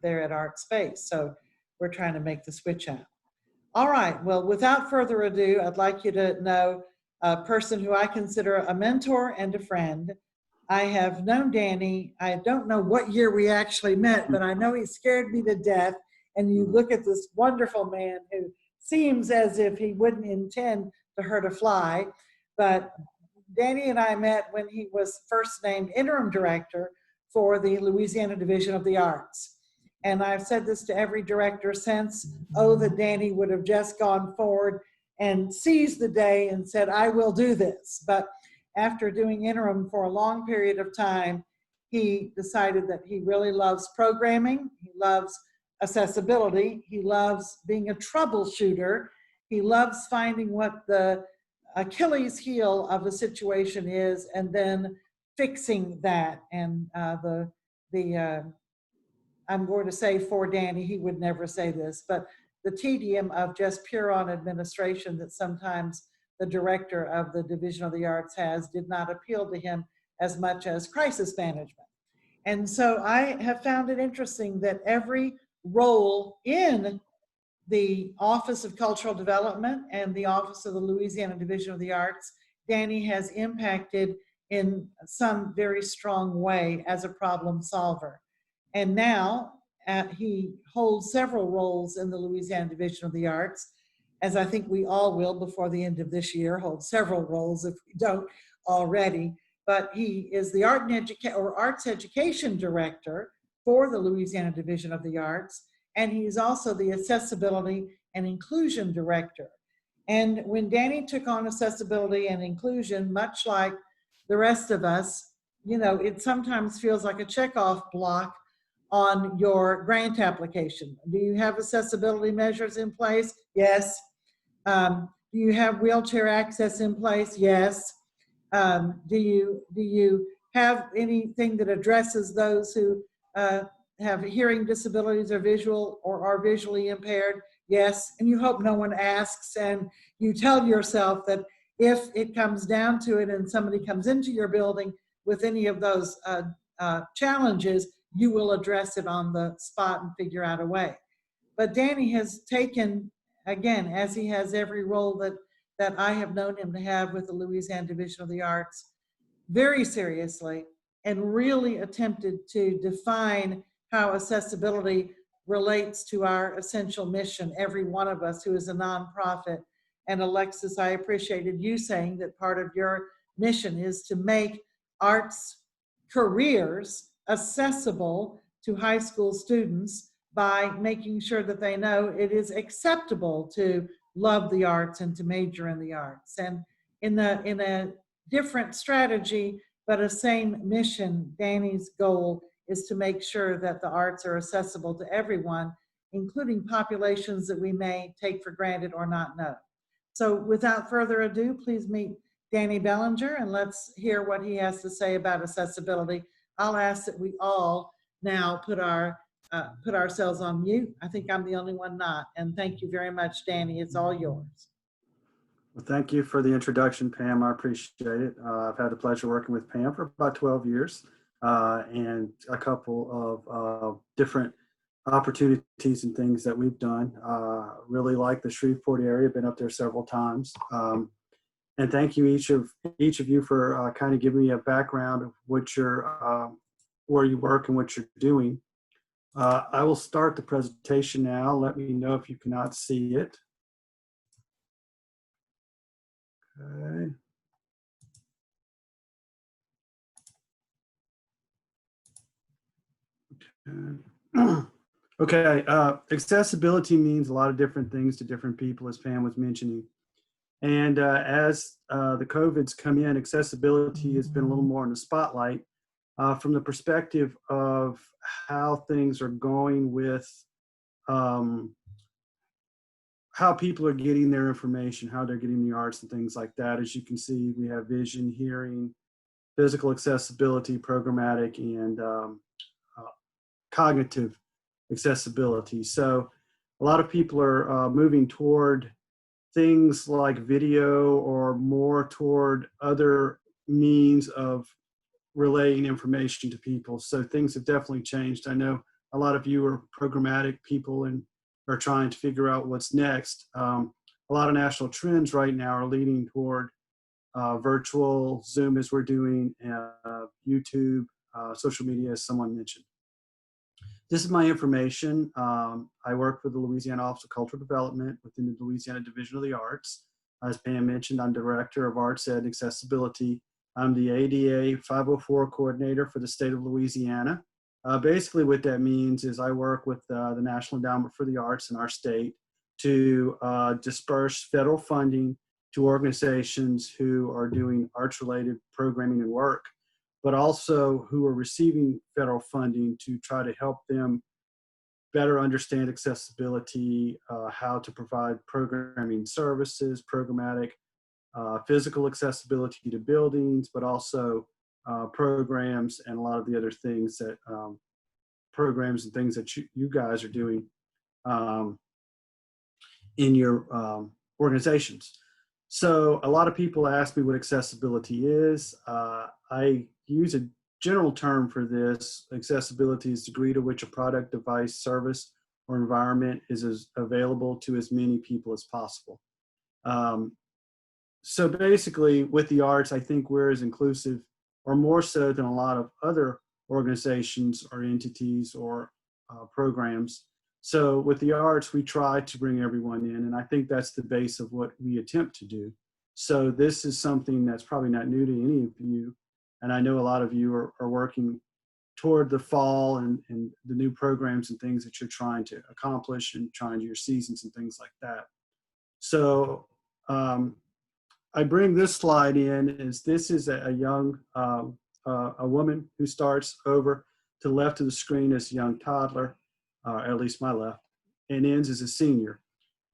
there at Art Space. So we're trying to make the switch out. All right, well, without further ado, I'd like you to know a person who I consider a mentor and a friend. I have known Danny, I don't know what year we actually met, but I know he scared me to death. And you look at this wonderful man who seems as if he wouldn't intend to hurt a fly. But Danny and I met when he was first named interim director for the Louisiana Division of the Arts. And I've said this to every director since, that Danny would have just gone forward and seized the day and said, I will do this. But after doing interim for a long period of time, he decided that he really loves programming. He loves accessibility. He loves being a troubleshooter. He loves finding what the Achilles heel of a situation is and then fixing that. And I'm going to say for Danny, he would never say this, but the tedium of just pure on administration that sometimes the director of the Division of the Arts has did not appeal to him as much as crisis management. And so I have found it interesting that every role in the Office of Cultural Development and the Office of the Louisiana Division of the Arts, Danny has impacted in some very strong way as a problem solver. And now he holds several roles in the Louisiana Division of the Arts, as I think we all will before the end of this year, hold several roles if we don't already. But he is the Arts Education Director for the Louisiana Division of the Arts, and he's also the Accessibility and Inclusion Director. And when Danny took on accessibility and inclusion, much like the rest of us, you know, it sometimes feels like a checkoff block on your grant application. Do you have accessibility measures in place? Yes. Do you have wheelchair access in place? Yes. Do you have anything that addresses those who have hearing disabilities or visual or are visually impaired? Yes. And you hope no one asks, and you tell yourself that if it comes down to it and somebody comes into your building with any of those challenges, you will address it on the spot and figure out a way. But Danny has taken, again, as he has every role that I have known him to have with the Louisiana Division of the Arts, very seriously, and really attempted to define how accessibility relates to our essential mission, every one of us who is a nonprofit. And Alexis, I appreciated you saying that part of your mission is to make arts careers accessible to high school students by making sure that they know it is acceptable to love the arts and to major in the arts. And in a different strategy, but a same mission, Danny's goal is to make sure that the arts are accessible to everyone, including populations that we may take for granted or not know. So without further ado, please meet Danny Belanger, and let's hear what he has to say about accessibility. I'll ask that we all now put ourselves on mute. I think I'm the only one not. And thank you very much, Danny. It's all yours. Well, thank you for the introduction, Pam. I appreciate it. I've had the pleasure working with Pam for about 12 years and a couple of different opportunities and things that we've done. Really like the Shreveport area, been up there several times. And thank you each of you for kind of giving me a background of what where you work and what you're doing. I will start the presentation now. Let me know if you cannot see it. Okay. Okay. Accessibility means a lot of different things to different people, as Pam was mentioning. And as the COVID's come in, accessibility has been a little more in the spotlight from the perspective of how things are going with how people are getting their information, how they're getting the arts and things like that. As you can see, we have vision, hearing, physical accessibility, programmatic, and cognitive accessibility. So a lot of people are moving toward things like video or more toward other means of relaying information to people. So things have definitely changed. I know a lot of you are programmatic people and are trying to figure out what's next. A lot of national trends right now are leading toward virtual, Zoom as we're doing, YouTube, social media, as someone mentioned. This is my information. I work for the Louisiana Office of Cultural Development within the Louisiana Division of the Arts. As Pam mentioned, I'm Director of Arts Ed and Accessibility. I'm the ADA 504 Coordinator for the state of Louisiana. Basically what that means is I work with the National Endowment for the Arts in our state to disperse federal funding to organizations who are doing arts-related programming and work, but also who are receiving federal funding to try to help them better understand accessibility, how to provide programming services, programmatic, physical accessibility to buildings, but also programs and a lot of the other things that programs and things that you guys are doing in your organizations. So a lot of people ask me what accessibility is. I use a general term for this. Accessibility is the degree to which a product, device, service, or environment is available to as many people as possible. So basically with the arts, I think we're as inclusive or more so than a lot of other organizations or entities or programs. So with the arts, we try to bring everyone in, and I think that's the base of what we attempt to do. So this is something that's probably not new to any of you, and I know a lot of you are working toward the fall and the new programs and things that you're trying to accomplish and trying to your seasons and things like that. So I bring this slide in is this is a young, a woman who starts over to the left of the screen as a young toddler, at least my left, and ends as a senior.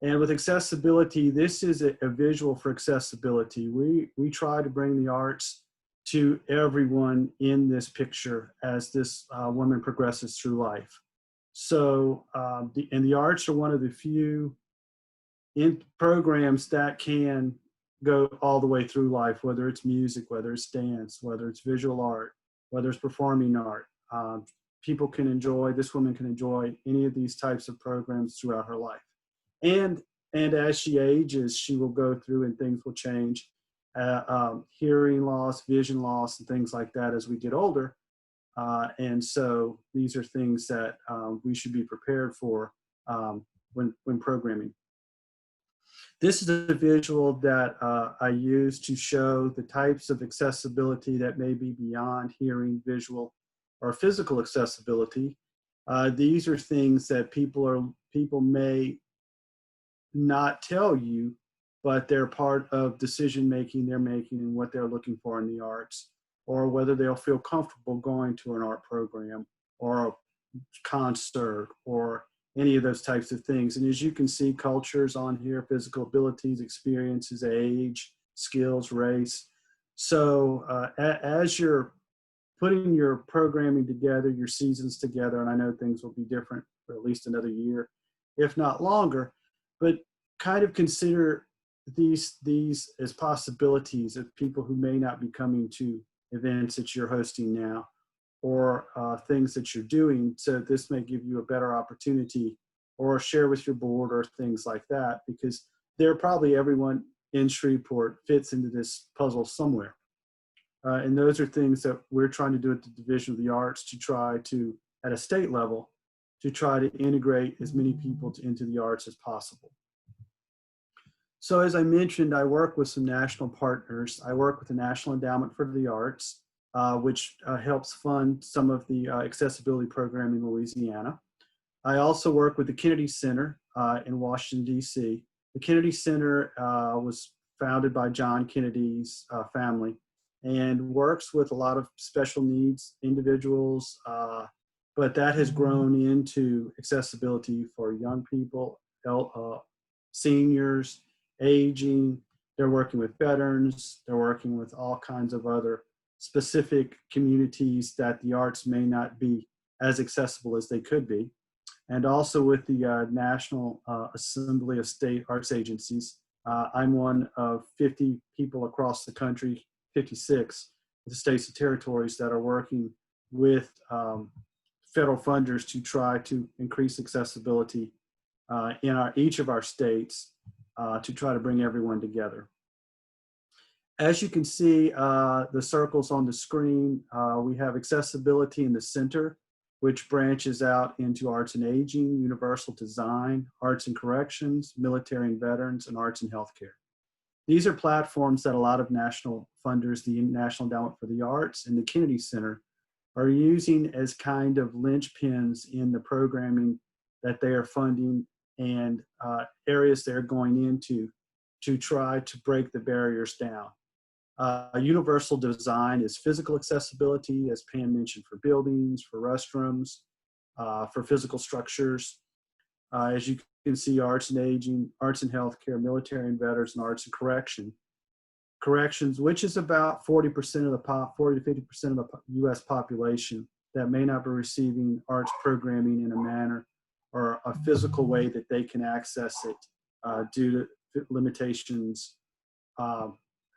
And with accessibility, this is a visual for accessibility. We try to bring the arts to everyone in this picture as this woman progresses through life. So, the arts are one of the few programs that can go all the way through life, whether it's music, whether it's dance, whether it's visual art, whether it's performing art. People can enjoy, this woman can enjoy any of these types of programs throughout her life. And as she ages, she will go through and things will change. Hearing loss, vision loss, and things like that as we get older. And so these are things that we should be prepared for when programming. This is a visual that I use to show the types of accessibility that may be beyond hearing, visual, or physical accessibility. These are things that people may not tell you, but they're part of decision making they're making and what they're looking for in the arts, or whether they'll feel comfortable going to an art program or a concert or any of those types of things. And as you can see, cultures on here, physical abilities, experiences, age, skills, race. So as you're putting your programming together, your seasons together, and I know things will be different for at least another year, if not longer, but kind of consider these as possibilities of people who may not be coming to events that you're hosting now, or things that you're doing. So this may give you a better opportunity, or share with your board or things like that, because they're probably everyone in Shreveport fits into this puzzle somewhere. And those are things that we're trying to do at the Division of the Arts to try to, at a state level, to try to integrate as many people into the arts as possible. So as I mentioned, I work with some national partners. I work with the National Endowment for the Arts, which helps fund some of the accessibility program in Louisiana. I also work with the Kennedy Center in Washington, D.C. The Kennedy Center was founded by John Kennedy's family and works with a lot of special needs individuals, but that has grown into accessibility for young people, seniors, aging. They're working with veterans. They're working with all kinds of other specific communities that the arts may not be as accessible as they could be. And also with the National Assembly of State Arts Agencies. I'm one of 50 people across the country, 56, the states and territories that are working with federal funders to try to increase accessibility in each of our states to try to bring everyone together. As you can see, the circles on the screen, we have accessibility in the center, which branches out into arts and aging, universal design, arts and corrections, military and veterans, and arts and healthcare. These are platforms that a lot of national funders, the National Endowment for the Arts and the Kennedy Center, are using as kind of linchpins in the programming that they are funding and areas they're going into to try to break the barriers down. Universal design is physical accessibility, as Pam mentioned, for buildings, for restrooms, for physical structures. As you can see, arts and aging, arts and healthcare, military and veterans, and arts and corrections, which is about 40% of the 40 to 50% of the U.S. population that may not be receiving arts programming in a manner or a physical way that they can access it due to limitations,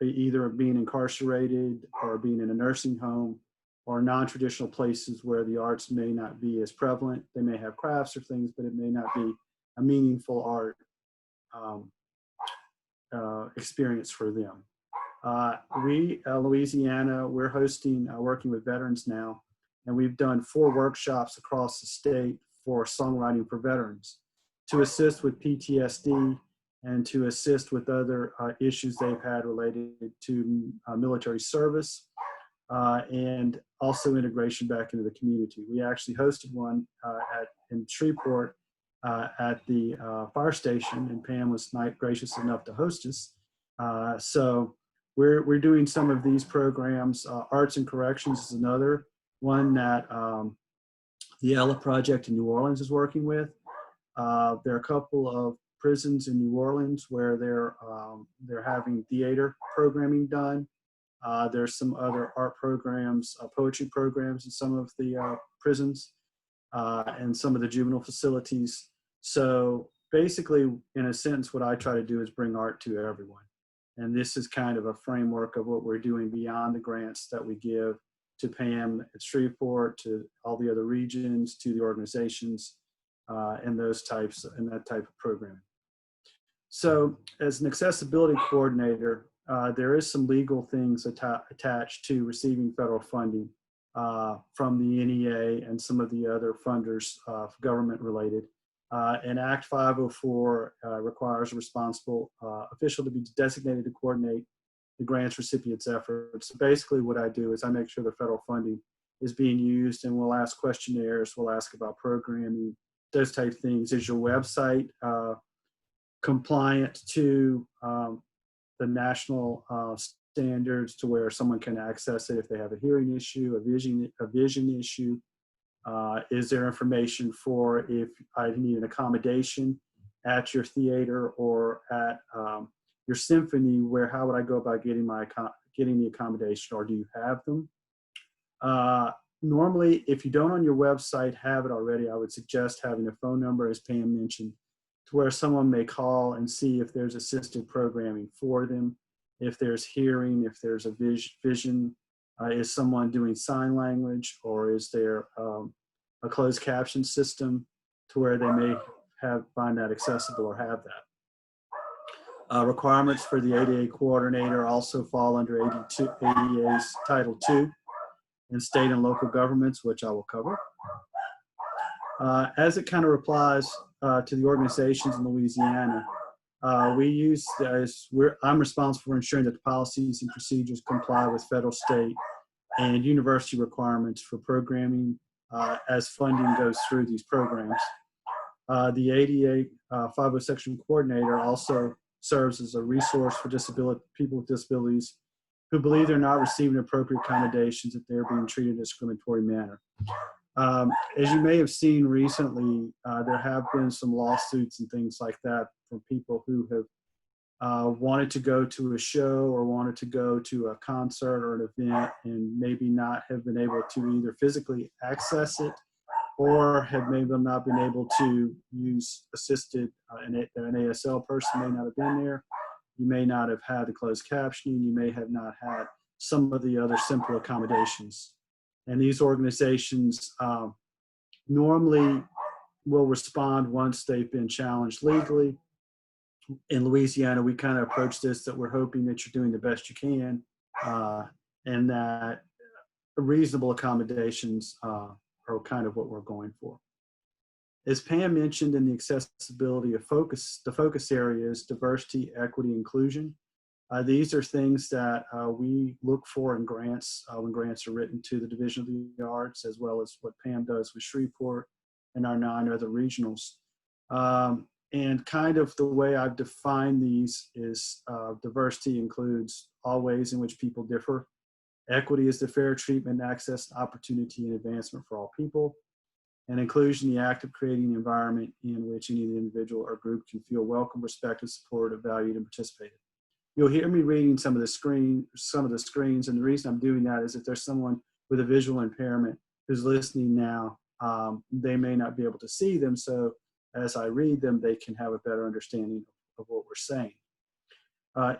either being incarcerated or being in a nursing home or non-traditional places where the arts may not be as prevalent. They may have crafts or things, but it may not be a meaningful art experience for them. Louisiana, we're hosting, working with veterans now, and we've done 4 workshops across the state for songwriting for veterans to assist with PTSD and to assist with other issues they've had related to military service and also integration back into the community. We actually hosted one in Shreveport at the fire station, and Pam was gracious enough to host us. So we're doing some of these programs. Arts and Corrections is another one that the Ella Project in New Orleans is working with. There are a couple of prisons in New Orleans where they're having theater programming done. There's some other art programs, poetry programs in some of the prisons and some of the juvenile facilities. So basically, in a sense, what I try to do is bring art to everyone. And this is kind of a framework of what we're doing beyond the grants that we give to Pam at Shreveport, to all the other regions, to the organizations, and that type of programming. So as an accessibility coordinator, there is some legal things attached to receiving federal funding from the NEA and some of the other funders, government related. And Act 504 requires a responsible official to be designated to coordinate the grants recipients' efforts. So basically what I do is I make sure the federal funding is being used, and we'll ask questionnaires, we'll ask about programming, those type of things. Is your website compliant to the national standards to where someone can access it if they have a hearing issue, a vision issue? Is there information for if I need an accommodation at your theater or at your symphony? How would I go about getting the accommodation, or do you have them? Normally, if you don't on your website have it already, I would suggest having a phone number, as Pam mentioned, to where someone may call and see if there's assisted programming for them, if there's hearing, if there's a vision. Is someone doing sign language, or is there a closed caption system to where they may find that accessible or have that? Requirements for the ADA coordinator also fall under ADA's Title II and state and local governments, which I will cover. As it kind of applies to the organizations in Louisiana, I'm responsible for ensuring that the policies and procedures comply with federal, state, and university requirements for programming as funding goes through these programs. The ADA 50 section coordinator also serves as a resource for people with disabilities who believe they're not receiving appropriate accommodations, that they're being treated in a discriminatory manner. As you may have seen recently, there have been some lawsuits and things like that from people who have wanted to go to a show or wanted to go to a concert or an event and maybe not have been able to either physically access it or have maybe not been able to use assisted, an ASL person may not have been there. You may not have had the closed captioning. You may have not had some of the other simple accommodations. And these organizations normally will respond once they've been challenged legally. In Louisiana, we kind of approach this that we're hoping that you're doing the best you can, and that reasonable accommodations are kind of what we're going for. As Pam mentioned in the accessibility of focus, the focus areas, diversity, equity, inclusion. These are things that we look for in grants when grants are written to the Division of the Arts, as well as what Pam does with Shreveport and our 9 other regionals. And kind of the way I've defined these is diversity includes all ways in which people differ. Equity is the fair treatment, access, opportunity, and advancement for all people. And inclusion, the act of creating an environment in which any individual or group can feel welcome, respected, supported, valued, and participated. You'll hear me reading some of the screens, and the reason I'm doing that is if there's someone with a visual impairment who's listening now, they may not be able to see them, so as I read them, they can have a better understanding of what we're saying.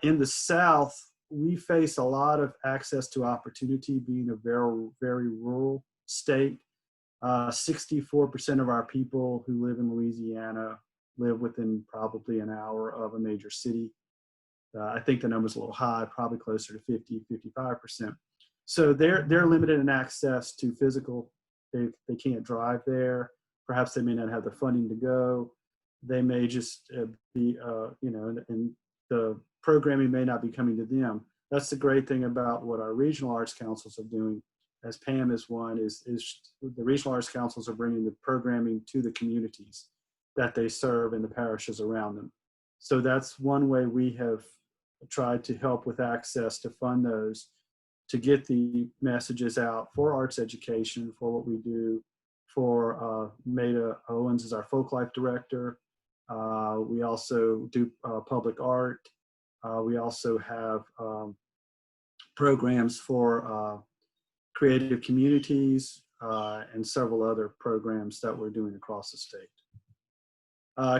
In the South, we face a lot of access to opportunity, being a very, very rural state. 64% of our people who live in Louisiana live within probably an hour of a major city. I think the number's a little high, probably closer to 50, 55%. So they're limited in access to physical. They can't drive there. Perhaps they may not have the funding to go. They may just be, and the programming may not be coming to them. That's the great thing about what our regional arts councils are doing, as Pam is one, is the regional arts councils are bringing the programming to the communities that they serve and the parishes around them. So that's one way we have tried to help with access to fund those, to get the messages out for arts education, for what we do, for Maida Owens is our folk life director. We also do public art. We also have programs for creative communities and several other programs that we're doing across the state.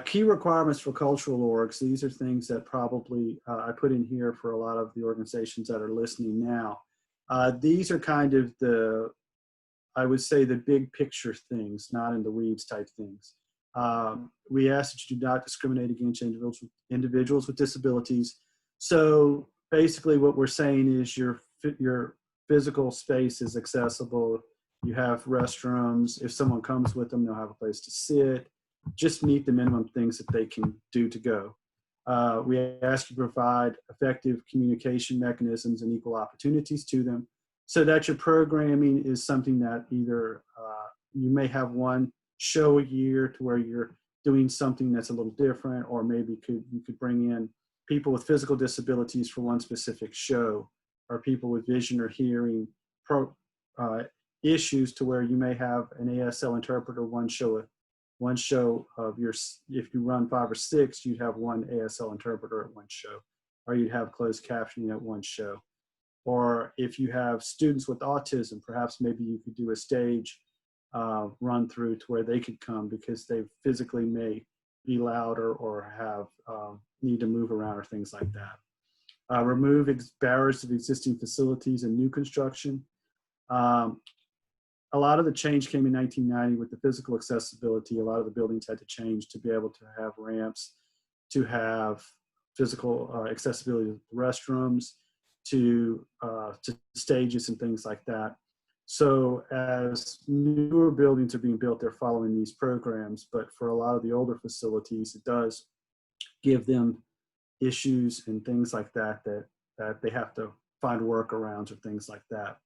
Key requirements for cultural orgs. These are things that probably I put in here for a lot of the organizations that are listening now. These are kind of I would say the big picture things, not in the weeds type things. We ask that you do not discriminate against individuals with disabilities. So basically what we're saying is your physical space is accessible. You have restrooms. If someone comes with them, they'll have a place to sit. Just meet the minimum things that they can do to go. We ask you to provide effective communication mechanisms and equal opportunities to them, so that your programming is something that either you may have one show a year to where you're doing something that's a little different, or maybe you could bring in people with physical disabilities for one specific show, or people with vision or hearing issues to where you may have an ASL interpreter one show of your, if you run 5 or 6, you'd have one ASL interpreter at one show, or you'd have closed captioning at one show. Or if you have students with autism, perhaps maybe you could do a stage run through to where they could come because they physically may be louder or have need to move around or things like that. Remove barriers of existing facilities and new construction. A lot of the change came in 1990 with the physical accessibility. A lot of the buildings had to change to be able to have ramps, to have physical accessibility to restrooms, to stages and things like that. So as newer buildings are being built, they're following these programs. But for a lot of the older facilities, it does give them issues and things like that that they have to find workarounds or things like that.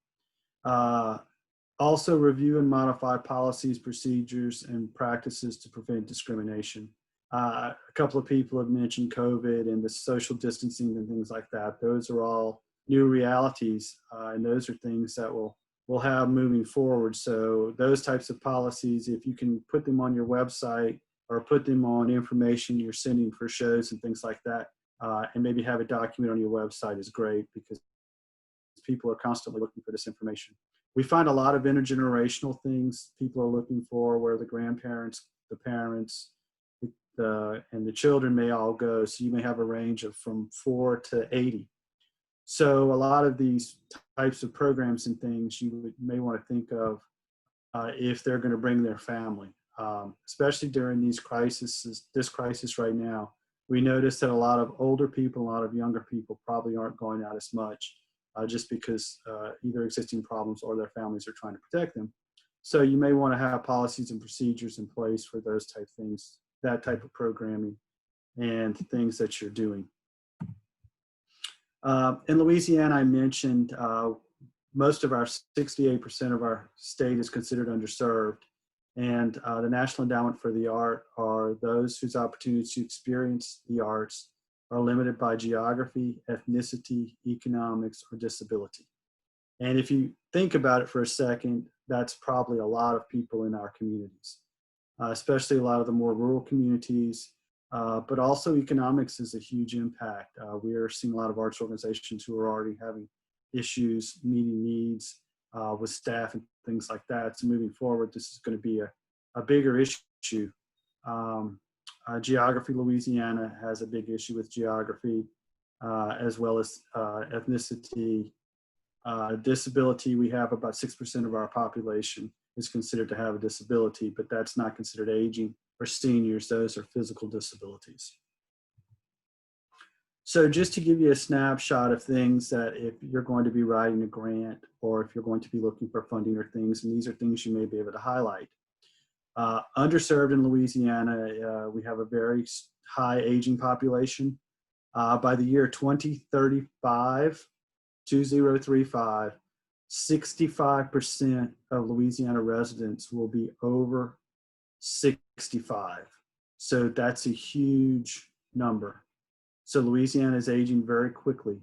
Also review and modify policies, procedures, and practices to prevent discrimination. A couple of people have mentioned COVID and the social distancing and things like that. Those are all new realities, and those are things that we'll have moving forward. So those types of policies, if you can put them on your website or put them on information you're sending for shows and things like that, and maybe have a document on your website is great, because people are constantly looking for this information. We find a lot of intergenerational things people are looking for, where the grandparents, the parents, and the children may all go. So you may have a range of from 4 to 80. So a lot of these types of programs and things you may want to think of if they're going to bring their family, especially during this crisis right now. We notice that a lot of older people, a lot of younger people probably aren't going out as much just because either existing problems or their families are trying to protect them. So you may want to have policies and procedures in place for those type things, that type of programming and things that you're doing. In Louisiana, I mentioned most of our 68% of our state is considered underserved. And the National Endowment for the Arts are those whose opportunities to experience the arts are limited by geography, ethnicity, economics, or disability. And if you think about it for a second, that's probably a lot of people in our communities, especially a lot of the more rural communities, but also economics is a huge impact. We are seeing a lot of arts organizations who are already having issues meeting needs with staff and things like that. So moving forward, this is going to be a bigger issue. Geography, Louisiana has a big issue with geography, as well as ethnicity. Disability, we have about 6% of our population is considered to have a disability, but that's not considered aging or seniors. Those are physical disabilities. So just to give you a snapshot of things that if you're going to be writing a grant or if you're going to be looking for funding or things, and these are things you may be able to highlight. Underserved in Louisiana, we have a very high aging population. By the year 2035, 65% of Louisiana residents will be over 65. So that's a huge number. So Louisiana is aging very quickly,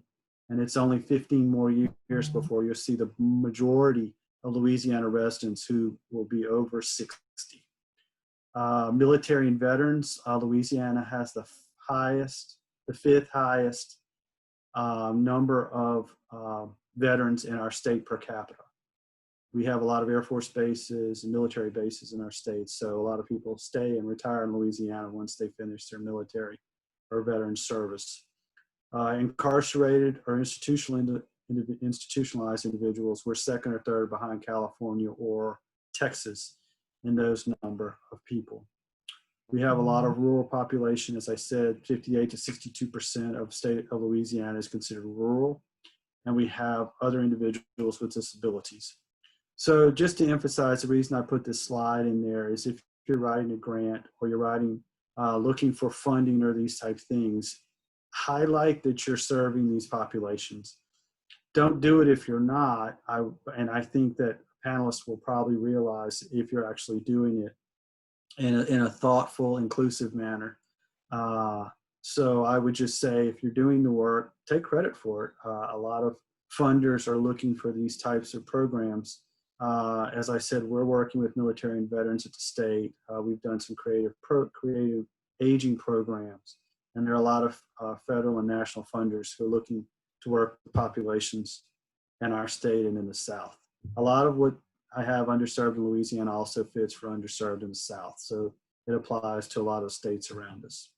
and it's only 15 more years before you'll see the majority of Louisiana residents who will be over 60. Military and veterans, Louisiana has the fifth highest number of veterans in our state per capita. We have a lot of Air Force bases and military bases in our state, so a lot of people stay and retire in Louisiana once they finish their military or veteran service. Incarcerated or institutionalized individuals, we're second or third behind California or Texas in those number of people. We have a lot of rural population. As I said, 58 to 62% of state of Louisiana is considered rural, and we have other individuals with disabilities. So just to emphasize, the reason I put this slide in there is if you're writing a grant or you're writing looking for funding or these type things, highlight that you're serving these populations. Don't do it if you're not. And I think that panelists will probably realize if you're actually doing it in a thoughtful, inclusive manner. So I would just say, if you're doing the work, take credit for it. A lot of funders are looking for these types of programs. As I said, we're working with military and veterans at the state. We've done some creative aging programs, and there are a lot of federal and national funders who are looking to work with populations in our state and in the South. A lot of what I have underserved in Louisiana also fits for underserved in the South, so it applies to a lot of states around us.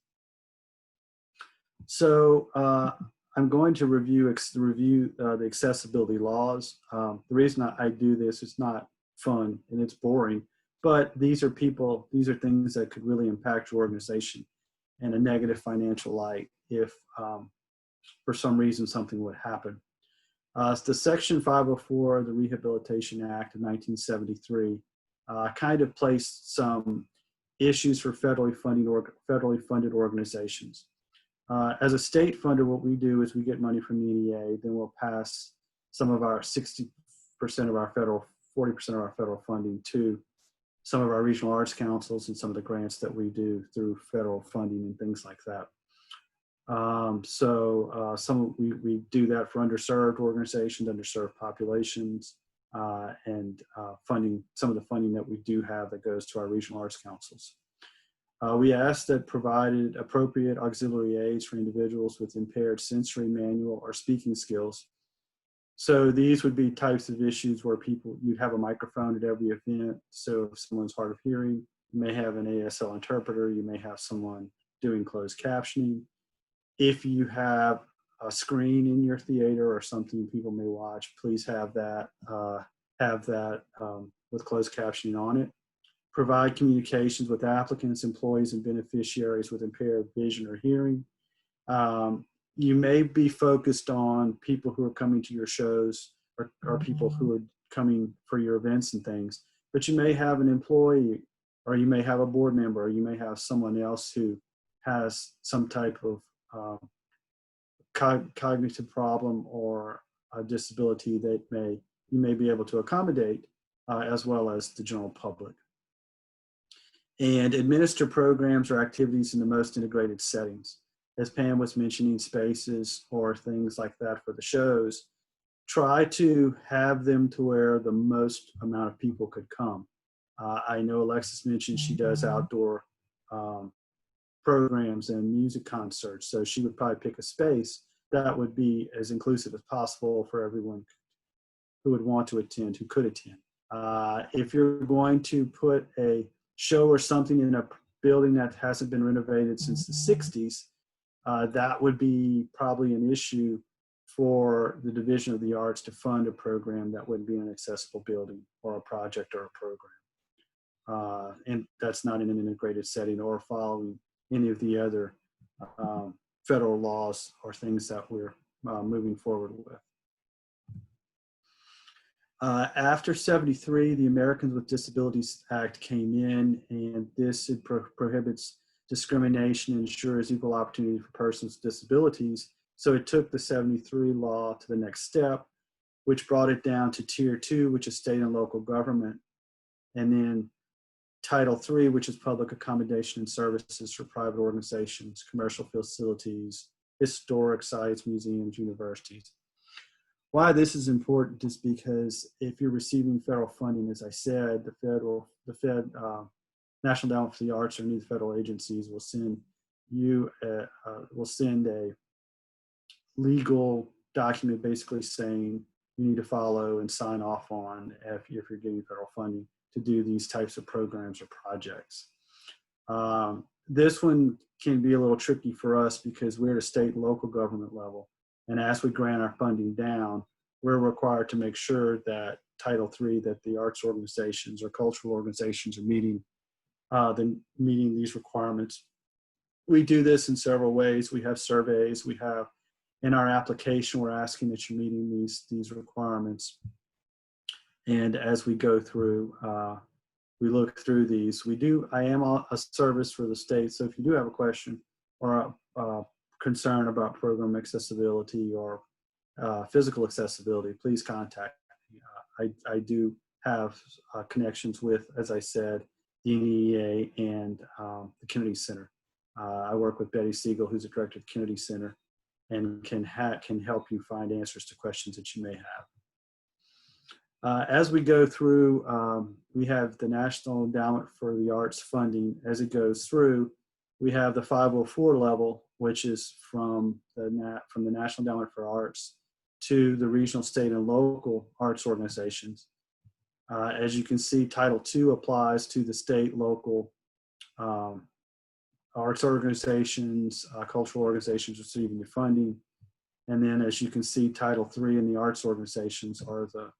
So I'm going to review the accessibility laws. The reason I do this is not fun and it's boring, but these are things that could really impact your organization in a negative financial light if for some reason something would happen. The Section 504 of the Rehabilitation Act of 1973 kind of placed some issues for federally funded organizations. As a state funder, what we do is we get money from the NEA, then we'll pass some of our 60% of our federal, 40% of our federal funding to some of our regional arts councils and some of the grants that we do through federal funding and things like that. We do that for underserved organizations, underserved populations, and some of the funding that we do have that goes to our regional arts councils. We ask that provided appropriate auxiliary aids for individuals with impaired sensory, manual, or speaking skills. So these would be types of issues where you'd have a microphone at every event. So if someone's hard of hearing, you may have an ASL interpreter, you may have someone doing closed captioning. If you have a screen in your theater or something people may watch, please have that with closed captioning on it. Provide communications with applicants, employees, and beneficiaries with impaired vision or hearing. You may be focused on people who are coming to your shows or people who are coming for your events and things, but you may have an employee, or you may have a board member, or you may have someone else who has some type of cognitive problem or a disability that you may be able to accommodate, as well as the general public. And administer programs or activities in the most integrated settings. As Pam was mentioning, spaces or things like that for the shows, try to have them to where the most amount of people could come. I know Alexis mentioned she does outdoor programs and music concerts, so she would probably pick a space that would be as inclusive as possible for everyone who would want to attend, who could attend. If you're going to put a show or something in a building that hasn't been renovated since the 60s, that would be probably an issue for the Division of the Arts to fund a program that wouldn't be an accessible building or a project or a program. And that's not in an integrated setting or following any of the other federal laws or things that we're moving forward with. After 73, the Americans with Disabilities Act came in, and this prohibits discrimination and ensures equal opportunity for persons with disabilities. So it took the 73 law to the next step, which brought it down to Tier 2, which is state and local government, and then Title III, which is public accommodation and services for private organizations, commercial facilities, historic sites, museums, universities. Why this is important is because if you're receiving federal funding, as I said, the National Endowment for the Arts or any federal agencies will send a legal document basically saying you need to follow and sign off on if you're getting federal funding to do these types of programs or projects. This one can be a little tricky for us because we're at a state and local government level. And as we grant our funding down, we're required to make sure that Title III, that the arts organizations or cultural organizations are meeting these requirements. We do this in several ways. We have surveys. We have in our application, we're asking that you're meeting these requirements. And as we go through, we look through these. I am a service for the state. So if you do have a question or a concern about program accessibility or physical accessibility, please contact me. I do have connections with, as I said, the NEA and the Kennedy Center. I work with Betty Siegel, who's the director of the Kennedy Center, and can help you find answers to questions that you may have. As we go through, we have the National Endowment for the Arts funding. As it goes through, we have the 504 level, which is from the National Endowment for Arts to the regional, state, and local arts organizations. As you can see, Title II applies to the state, local arts organizations, cultural organizations receiving the funding. And then as you can see, Title III and the arts organizations are the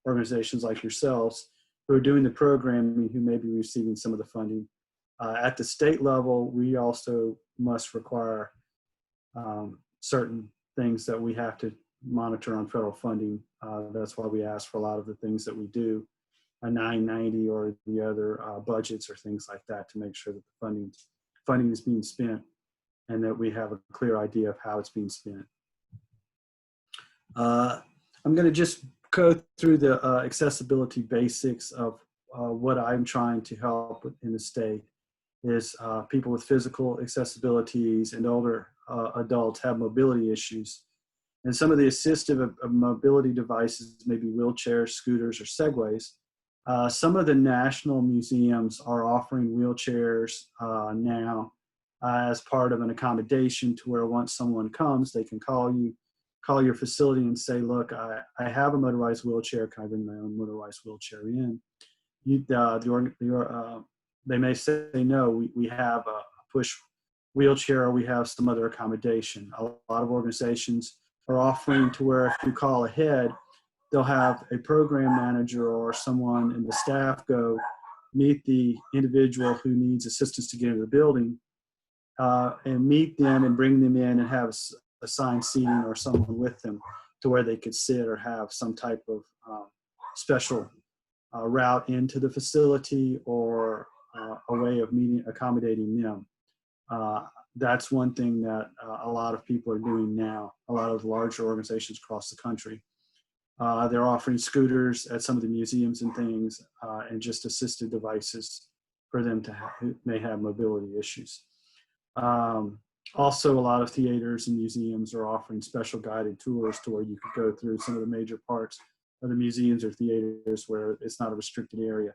organizations like yourselves who are doing the programming, who may be receiving some of the funding. At the state level, we also must require certain things that we have to monitor on federal funding. That's why we ask for a lot of the things that we do, a 990 or the other budgets or things like that, to make sure that the funding is being spent and that we have a clear idea of how it's being spent. I'm going to just go through the accessibility basics of what I'm trying to help with in the state. Is people with physical accessibilities and older adults have mobility issues. And some of the assistive mobility devices may be wheelchairs, scooters, or Segways. Some of the national museums are offering wheelchairs now as part of an accommodation, to where once someone comes, they can call your facility and say, look, I have a motorized wheelchair. Can I bring my own motorized wheelchair in? They may say, no, we have a push wheelchair, or we have some other accommodation. A lot of organizations are offering to where if you call ahead, they'll have a program manager or someone in the staff go meet the individual who needs assistance to get into the building, and meet them and bring them in and have assigned seating or someone with them to where they could sit or have some type of special route into the facility or a way of accommodating them. That's one thing that a lot of people are doing now, a lot of larger organizations across the country. They're offering scooters at some of the museums and things, and just assisted devices for them who may have mobility issues. Also, a lot of theaters and museums are offering special guided tours to where you could go through some of the major parts of the museums or theaters where it's not a restricted area.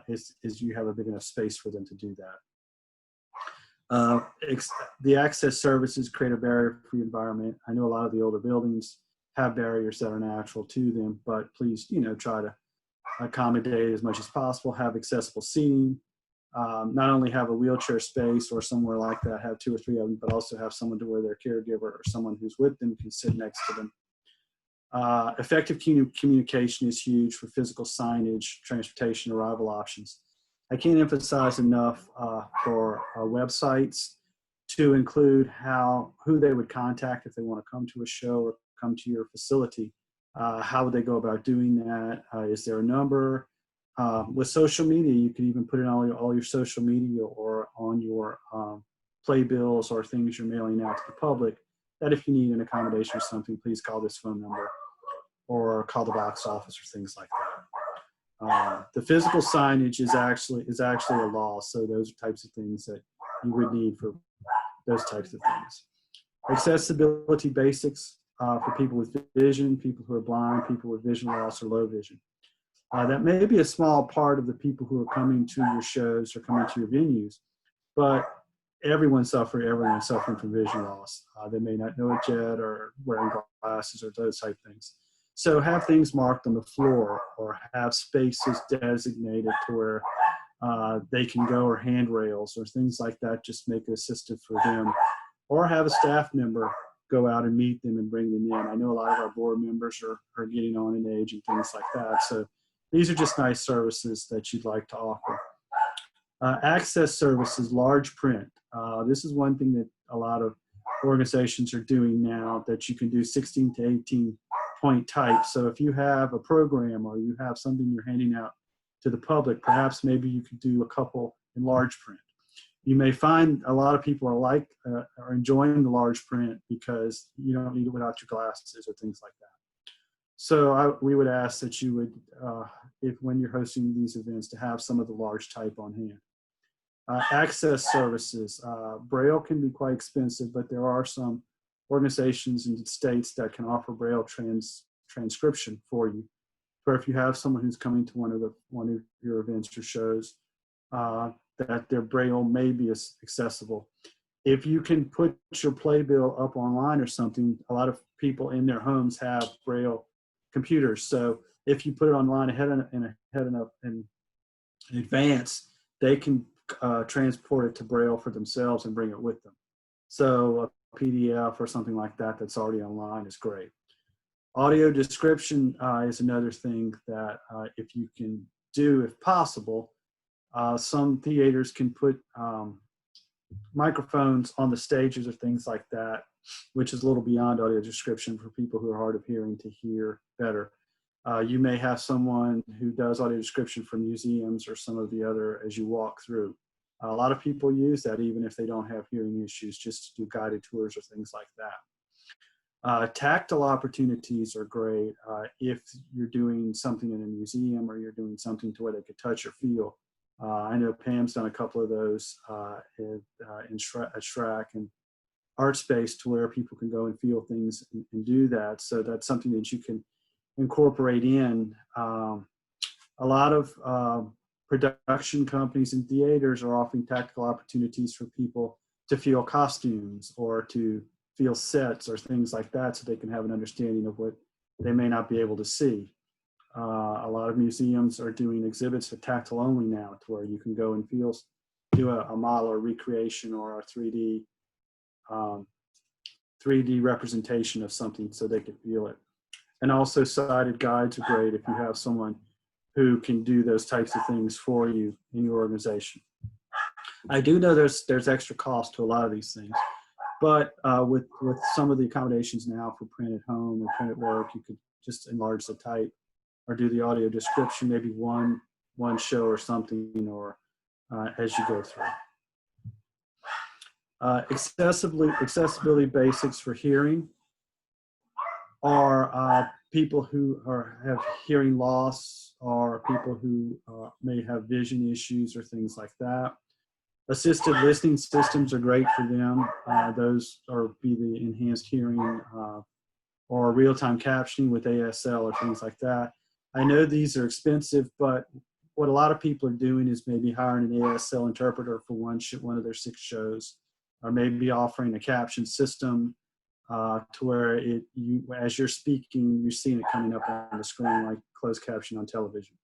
Is you have a big enough space for them to do that. The access services create a barrier-free environment. I know a lot of the older buildings have barriers that are natural to them, but please, try to accommodate as much as possible, have accessible seating, not only have a wheelchair space or somewhere like that, have 2 or 3 of them, but also have someone to where their caregiver or someone who's with them can sit next to them. Effective communication is huge for physical signage, transportation, arrival options. I can't emphasize enough for websites to include who they would contact if they want to come to a show or come to your facility. How would they go about doing that? Is there a number? With social media, you can even put it on all your social media or on your playbills or things you're mailing out to the public, that if you need an accommodation or something, please call this phone number or call the box office or things like that. The physical signage is actually a law, so those are types of things that you would need for those types of things. Accessibility basics for people with vision, people who are blind, people with vision loss or low vision. That may be a small part of the people who are coming to your shows or coming to your venues, but everyone's suffering from vision loss. They may not know it yet, or wearing glasses or those type of things. So have things marked on the floor or have spaces designated to where they can go, or handrails or things like that, just make it assistive for them. Or have a staff member go out and meet them and bring them in. I know a lot of our board members are getting on in age and things like that. So these are just nice services that you'd like to offer. Access services, large print. This is one thing that a lot of organizations are doing now, that you can do 16 to 18 point type. So if you have a program or you have something you're handing out to the public, perhaps maybe you could do a couple in large print. You may find a lot of people are enjoying the large print because you don't need it without your glasses or things like that. So we would ask that you would, when you're hosting these events, to have some of the large type on hand. Access services. Braille can be quite expensive, but there are some organizations and states that can offer Braille transcription for you. Or if you have someone who's coming to one of your events or shows, that their Braille may be accessible. If you can put your playbill up online or something, a lot of people in their homes have Braille computers. So if you put it online ahead in advance, they can transport it to Braille for themselves and bring it with them. So a PDF or something like that that's already online is great. Audio description is another thing that if you can do, if possible. Some theaters can put microphones on the stages or things like that, which is a little beyond audio description for people who are hard of hearing to hear better. You may have someone who does audio description for museums or some of the other as you walk through. A lot of people use that even if they don't have hearing issues, just to do guided tours or things like that. Tactile opportunities are great if you're doing something in a museum or you're doing something to where they could touch or feel. I know Pam's done a couple of those at SHRAC and Art Space, to where people can go and feel things and do that. So that's something that you can incorporate in. A lot of production companies and theaters are offering tactical opportunities for people to feel costumes or to feel sets or things like that, so they can have an understanding of what they may not be able to see. A lot of museums are doing exhibits for tactile only now, to where you can go and do a model or recreation or a 3D representation of something so they can feel it. And also sighted guides are great if you have someone who can do those types of things for you in your organization. I do know there's extra cost to a lot of these things, but with some of the accommodations now for print at home or print at work, you could just enlarge the type or do the audio description, maybe one show or something, or as you go through. Accessibility basics for hearing are people who have hearing loss, or people who may have vision issues or things like that. Assisted listening systems are great for them. Those are be the enhanced hearing or real-time captioning with ASL or things like that. I know these are expensive, but what a lot of people are doing is maybe hiring an ASL interpreter for one of their 6 shows, or maybe offering a caption system to where as you're speaking, you're seeing it coming up on the screen like closed caption on television.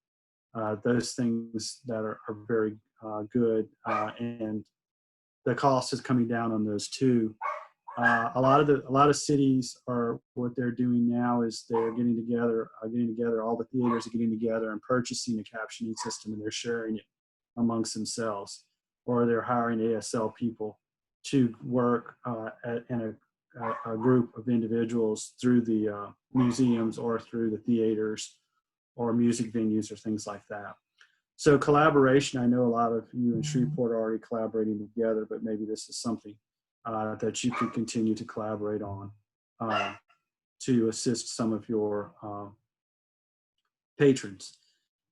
Those things that are very good, and the cost is coming down on those too. A lot of cities are, what they're doing now is they're getting together, all the theaters are getting together and purchasing a captioning system, and they're sharing it amongst themselves, or they're hiring ASL people to work in a group of individuals through the museums or through the theaters or music venues or things like that. So collaboration, I know a lot of you in Shreveport are already collaborating together, but maybe this is something that you could continue to collaborate on to assist some of your patrons.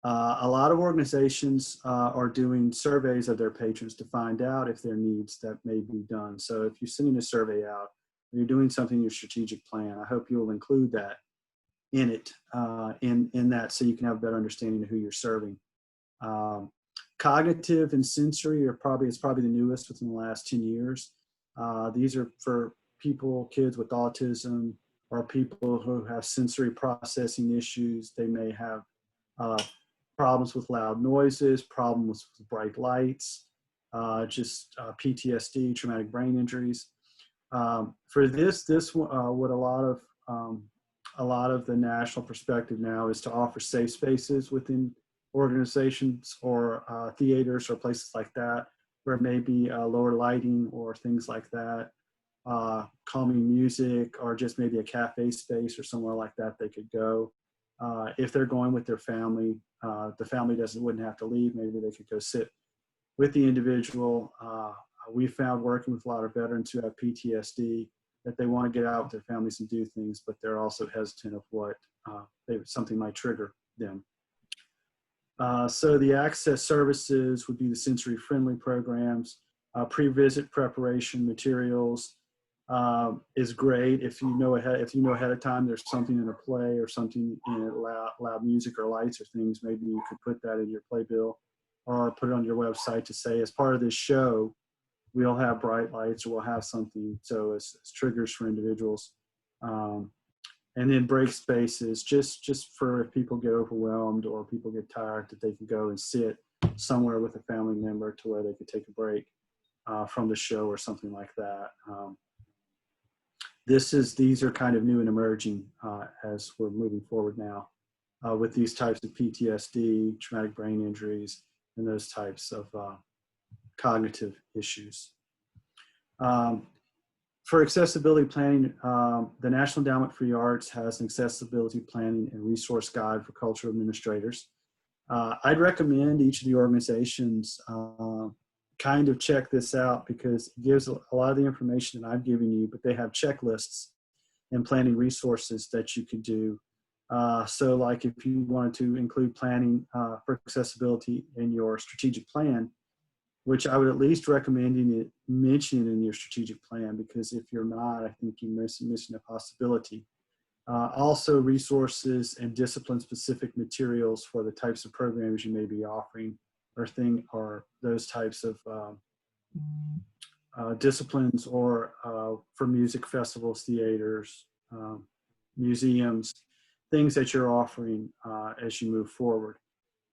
A lot of organizations are doing surveys of their patrons to find out if there are needs that may be done. So if you're sending a survey out, or you're doing something in your strategic plan, I hope you will include that in it, in that, so you can have a better understanding of who you're serving. Cognitive and sensory it's probably the newest within the last 10 years. These are for kids with autism, or people who have sensory processing issues. They may have problems with loud noises, problems with bright lights, PTSD, traumatic brain injuries. For this what a lot of the national perspective now is to offer safe spaces within organizations or theaters or places like that, where maybe lower lighting or things like that, calming music, or just maybe a cafe space or somewhere like that they could go. If they're going with their family, the family wouldn't have to leave. Maybe they could go sit with the individual. We found working with a lot of veterans who have PTSD that they want to get out with their families and do things, but they're also hesitant of what something might trigger them. So the access services would be the sensory-friendly programs. Pre-visit preparation materials is great if you know ahead of time there's something in a play or something in loud music or lights or things. Maybe you could put that in your playbill or put it on your website to say, as part of this show, we'll have bright lights, or we'll have something, so as triggers for individuals. And then break spaces, just for if people get overwhelmed or people get tired, that they can go and sit somewhere with a family member to where they could take a break from the show or something like that. These are kind of new and emerging as we're moving forward now with these types of PTSD, traumatic brain injuries, and those types of cognitive issues. For accessibility planning, the National Endowment for the Arts has an accessibility planning and resource guide for cultural administrators. I'd recommend each of the organizations kind of check this out, because it gives a lot of the information that I've given you, but they have checklists and planning resources that you could do. So like if you wanted to include planning for accessibility in your strategic plan, which I would at least recommend mentioning in your strategic plan, because if you're not, I think you're missing a possibility. Also resources and discipline-specific materials for the types of programs you may be offering, or those types of disciplines, or for music festivals, theaters, museums, things that you're offering as you move forward.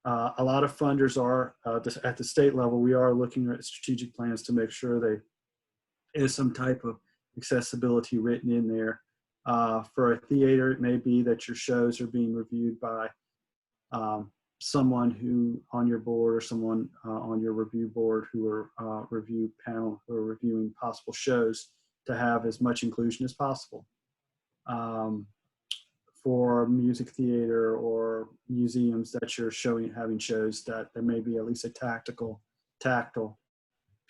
A lot of funders are, at the state level, we are looking at strategic plans to make sure there is some type of accessibility written in there. For a theater, it may be that your shows are being reviewed by someone who on your board or someone on your review board who are review panel who are reviewing possible shows to have as much inclusion as possible. For music theater or museums that you're having shows, that there may be at least a tactile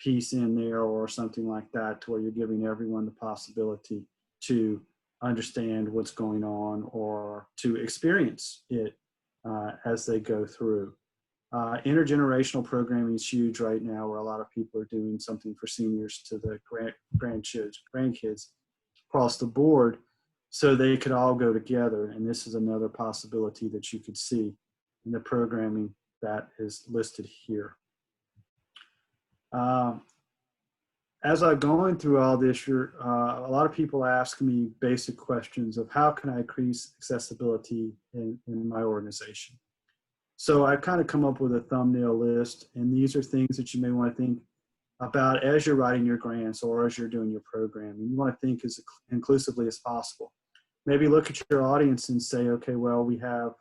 piece in there or something like that, to where you're giving everyone the possibility to understand what's going on or to experience it as they go through. Intergenerational programming is huge right now, where a lot of people are doing something for seniors to the grandkids across the board, so they could all go together. And this is another possibility that you could see in the programming that is listed here. As I'm going through all this, a lot of people ask me basic questions of how can I increase accessibility in my organization. So I've kind of come up with a thumbnail list, and these are things that you may want to think about as you're writing your grants or as you're doing your program. And you want to think as inclusively as possible. Maybe look at your audience and say, okay, well, we have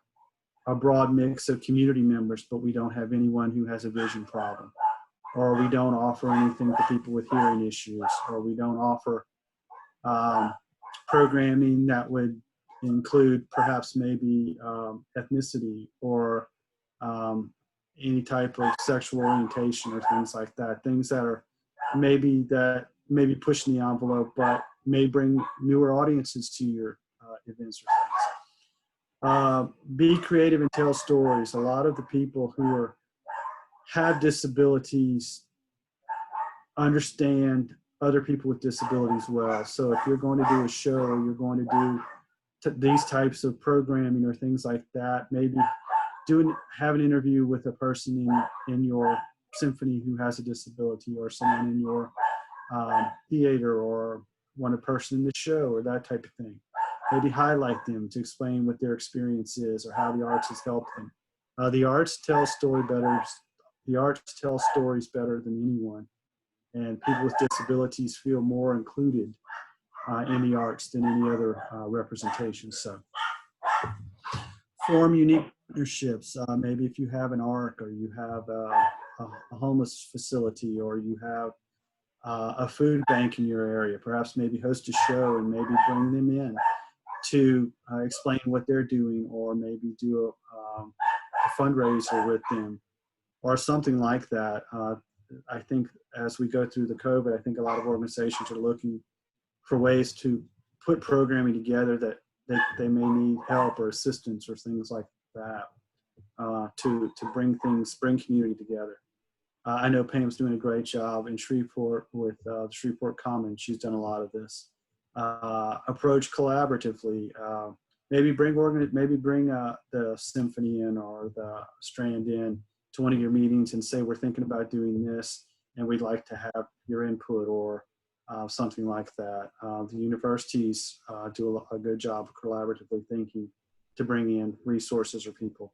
a broad mix of community members, but we don't have anyone who has a vision problem, or we don't offer anything for people with hearing issues, or we don't offer programming that would include perhaps maybe ethnicity or any type of sexual orientation or things like that. Things that are maybe pushing the envelope, but may bring newer audiences to your events or things. Be creative and tell stories. A lot of the people who have disabilities understand other people with disabilities well. So if you're going to do a show or you're going to do these types of programming or things like that, maybe have an interview with a person in your symphony who has a disability, or someone in your theater, or a person in the show, or that type of thing. Maybe highlight them to explain what their experience is or how the arts has helped them. The arts tell stories better than anyone, and people with disabilities feel more included in the arts than any other representation. So form unique partnerships. Maybe if you have an ARC, or you have a homeless facility, or you have a food bank in your area, perhaps maybe host a show and maybe bring them in to explain what they're doing, or maybe do a fundraiser with them or something like that. I think as we go through the COVID, I think a lot of organizations are looking for ways to put programming together that they may need help or assistance or things like that to bring community together. I know Pam's doing a great job in Shreveport with the Shreveport Commons. She's done a lot of this. Approach collaboratively. Maybe bring the symphony in or the Strand in to one of your meetings and say, we're thinking about doing this and we'd like to have your input, or something like that. The universities do a good job of collaboratively thinking to bring in resources or people.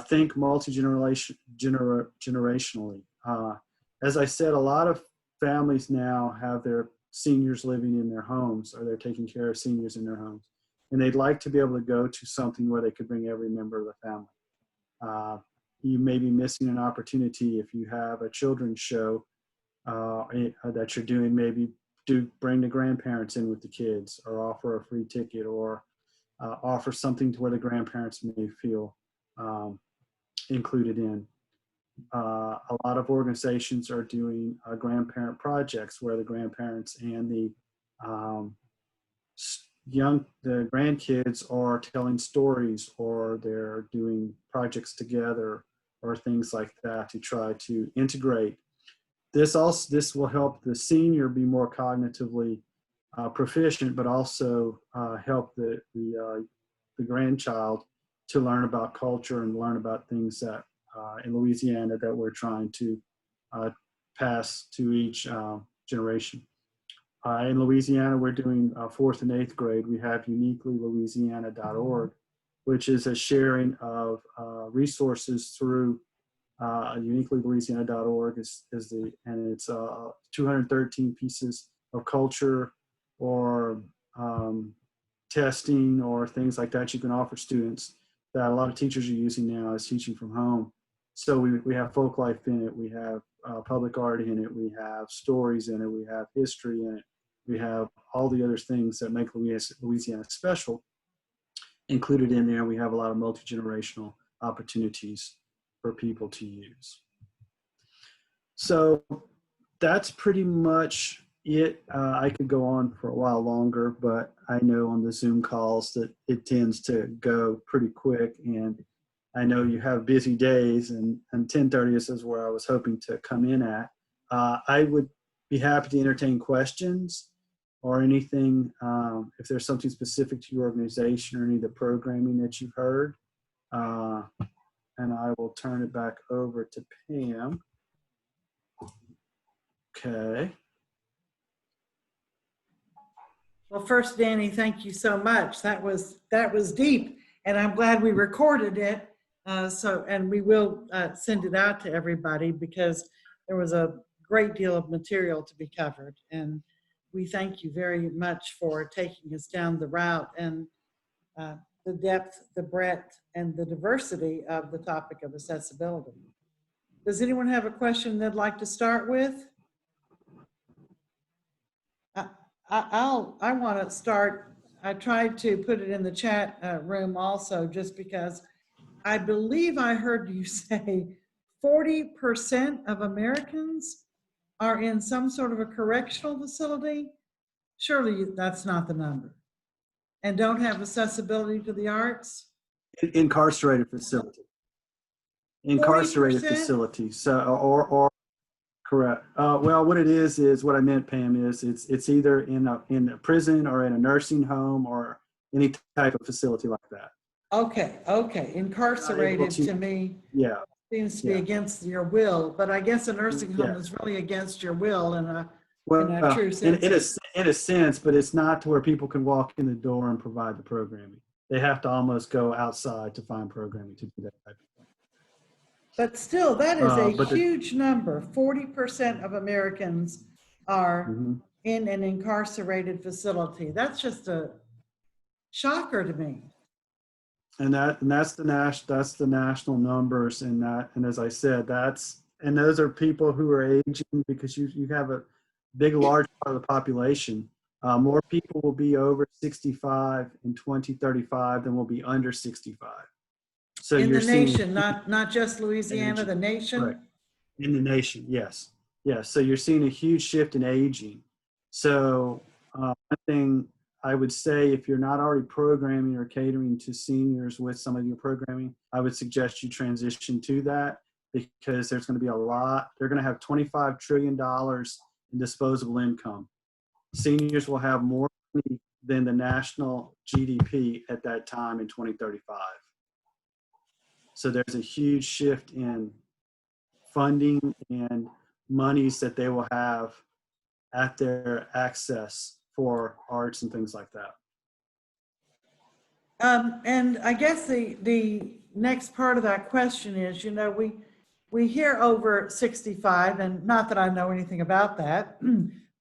Think multi-generationally. As I said, a lot of families now have their seniors living in their homes, or they're taking care of seniors in their homes. And they'd like to be able to go to something where they could bring every member of the family. You may be missing an opportunity if you have a children's show that you're doing. Maybe bring the grandparents in with the kids, or offer a free ticket, or offer something to where the grandparents may feel included in. A lot of organizations are doing grandparent projects where the grandparents and the grandkids are telling stories, or they're doing projects together, or things like that to try to integrate. This will help the senior be more cognitively proficient, but also help the grandchild to learn about culture and learn about things that in Louisiana that we're trying to pass to each generation. In Louisiana, we're doing 4th and 8th grade. We have uniquelylouisiana.org, which is a sharing of resources through uniquelylouisiana.org and it's 213 pieces of culture or testing or things like that you can offer students that a lot of teachers are using now as teaching from home. So we have folk life in it, we have public art in it, we have stories in it, we have history in it, we have all the other things that make Louisiana special included in there. We have a lot of multi-generational opportunities for people to use. So that's pretty much it. I could go on for a while longer, but I know on the Zoom calls that it tends to go pretty quick, and I know you have busy days, and 10:30 is where I was hoping to come in at. I would be happy to entertain questions or anything, if there's something specific to your organization or any of the programming that you've heard. And I will turn it back over to Pam. Okay. Well, first, Danny, thank you so much. That was deep, and I'm glad we recorded it. And we will send it out to everybody because there was a great deal of material to be covered. And we thank you very much for taking us down the route and the depth, the breadth, and the diversity of the topic of accessibility. Does anyone have a question they'd like to start with? I want to start. I tried to put it in the chat room also, just because I believe I heard you say 40% of Americans are in some sort of a correctional facility. Surely that's not the number. And don't have accessibility to the arts? Incarcerated facility. Incarcerated 40%? facility. So, or correct. Well, what it is what I meant, Pam, is it's either in a prison or in a nursing home or any type of facility like that. Okay. Incarcerated to me seems to be against your will, but I guess a nursing home is really against your will in a true sense. In a sense, but it's not to where people can walk in the door and provide the programming. They have to almost go outside to find programming to do that type of thing. But still, that is a huge number. 40% of Americans are in an incarcerated facility. That's just a shocker to me. And that's the national numbers, and as I said, those are people who are aging, because you have a large part of the population. More people will be over 65 in 2035 than will be under 65. So in the nation, not just Louisiana, the nation. Right. In the nation, yes. So you're seeing a huge shift in aging. So one thing I would say, if you're not already programming or catering to seniors with some of your programming, I would suggest you transition to that, because there's going to be they're going to have $25 trillion in disposable income. Seniors will have more money than the national GDP at that time in 2035. So there's a huge shift in funding and monies that they will have at their access for arts and things like that. And I guess the next part of that question is, we hear over 65, and not that I know anything about that,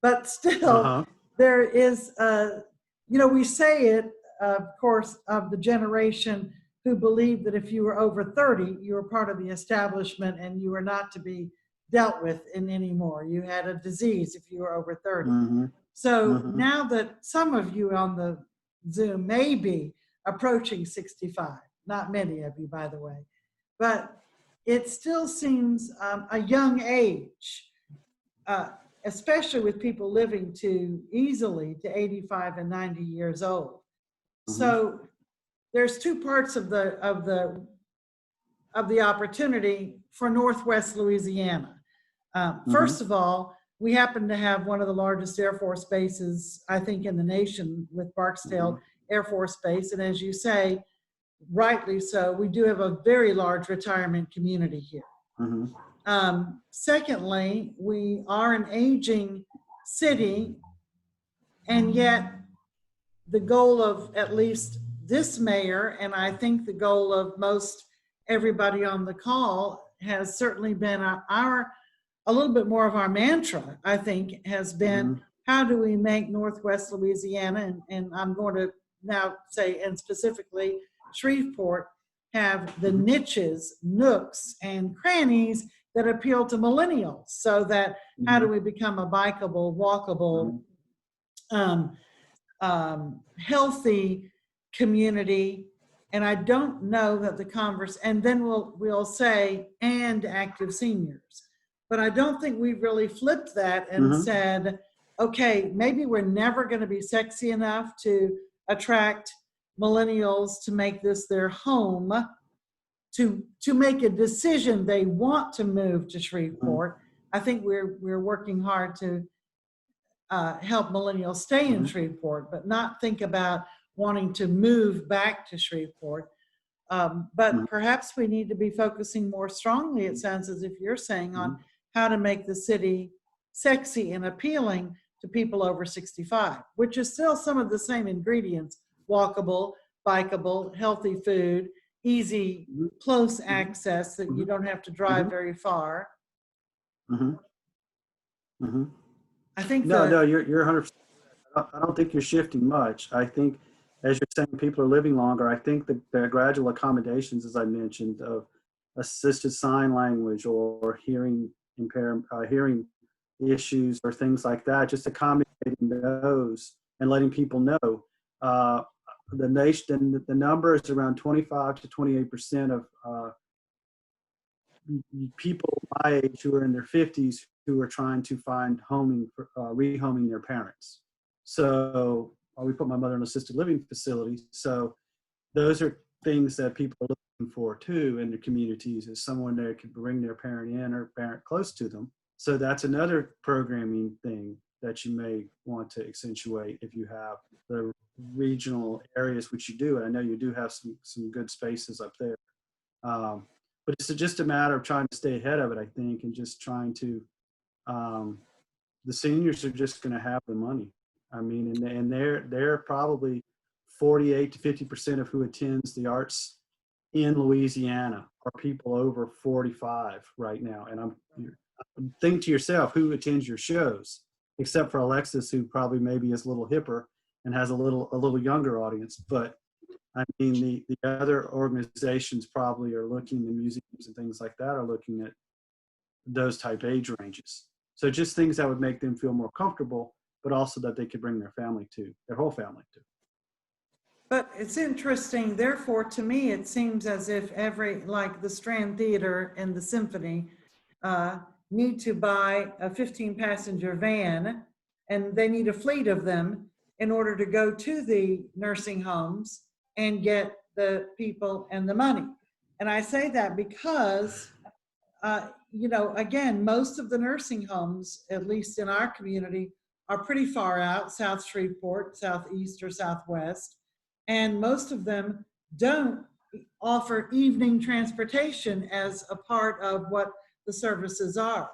but still there is, we say it, of course, of the generation who believed that if you were over 30, you were part of the establishment and you were not to be dealt with anymore. You had a disease if you were over 30. So now that some of you on the Zoom may be approaching 65, not many of you, by the way, but it still seems a young age, especially with people living easily to 85 and 90 years old. So there's two parts of the opportunity for Northwest Louisiana. First of all, we happen to have one of the largest Air Force bases, I think, in the nation, with Barksdale Air Force Base. And as you say, rightly so, we do have a very large retirement community here. Secondly, we are an aging city, and yet the goal of at least this mayor, and I think the goal of most everybody on the call, has certainly been a little bit more of our mantra, I think, has been, how do we make Northwest Louisiana, and I'm going to now say, and specifically Shreveport, have the niches, nooks, and crannies that appeal to millennials, so that how do we become a bikeable, walkable, healthy community? And I don't know that the and then we'll say, and active seniors. But I don't think we really flipped that and said, okay, maybe we're never going to be sexy enough to attract millennials to make this their home, to make a decision they want to move to Shreveport. I think we're working hard to help millennials stay in Shreveport, but not think about wanting to move back to Shreveport. But perhaps we need to be focusing more strongly, it sounds as if you're saying, on how to make the city sexy and appealing to people over 65, which is still some of the same ingredients: walkable, bikeable, healthy food, easy, close access that you don't have to drive very far. I think no, you're 100%. I don't think you're shifting much. I think, as you're saying, people are living longer. I think the gradual accommodations, as I mentioned, of assisted sign language or hearing hearing issues or things like that, just accommodating those and letting people know. The number is around 25 to 28% of people my age who are in their 50s who are trying to find rehoming their parents. So we put my mother in an assisted living facility. So those are things that people are looking for too in their communities, is someone there can bring their parent in or parent close to them. So that's another programming thing that you may want to accentuate if you have the regional areas, which you do. And I know you do have some good spaces up there. But it's just a matter of trying to stay ahead of it, I think, and just trying to, the seniors are just going to have the money. I mean, and they're probably 48 to 50% of who attends the arts in Louisiana are people over 45 right now. And think to yourself, who attends your shows, except for Alexis, who probably maybe is a little hipper and has a little younger audience. But I mean, the other organizations probably are looking, the museums and things like that are looking at those type age ranges. So just things that would make them feel more comfortable, but also that they could bring their whole family to. But it's interesting, therefore, to me, it seems as if like the Strand Theater and the Symphony need to buy a 15-passenger van, and they need a fleet of them in order to go to the nursing homes and get the people and the money. And I say that because, again, most of the nursing homes, at least in our community, are pretty far out, South Shreveport, Southeast or Southwest. And most of them don't offer evening transportation as a part of what the services are.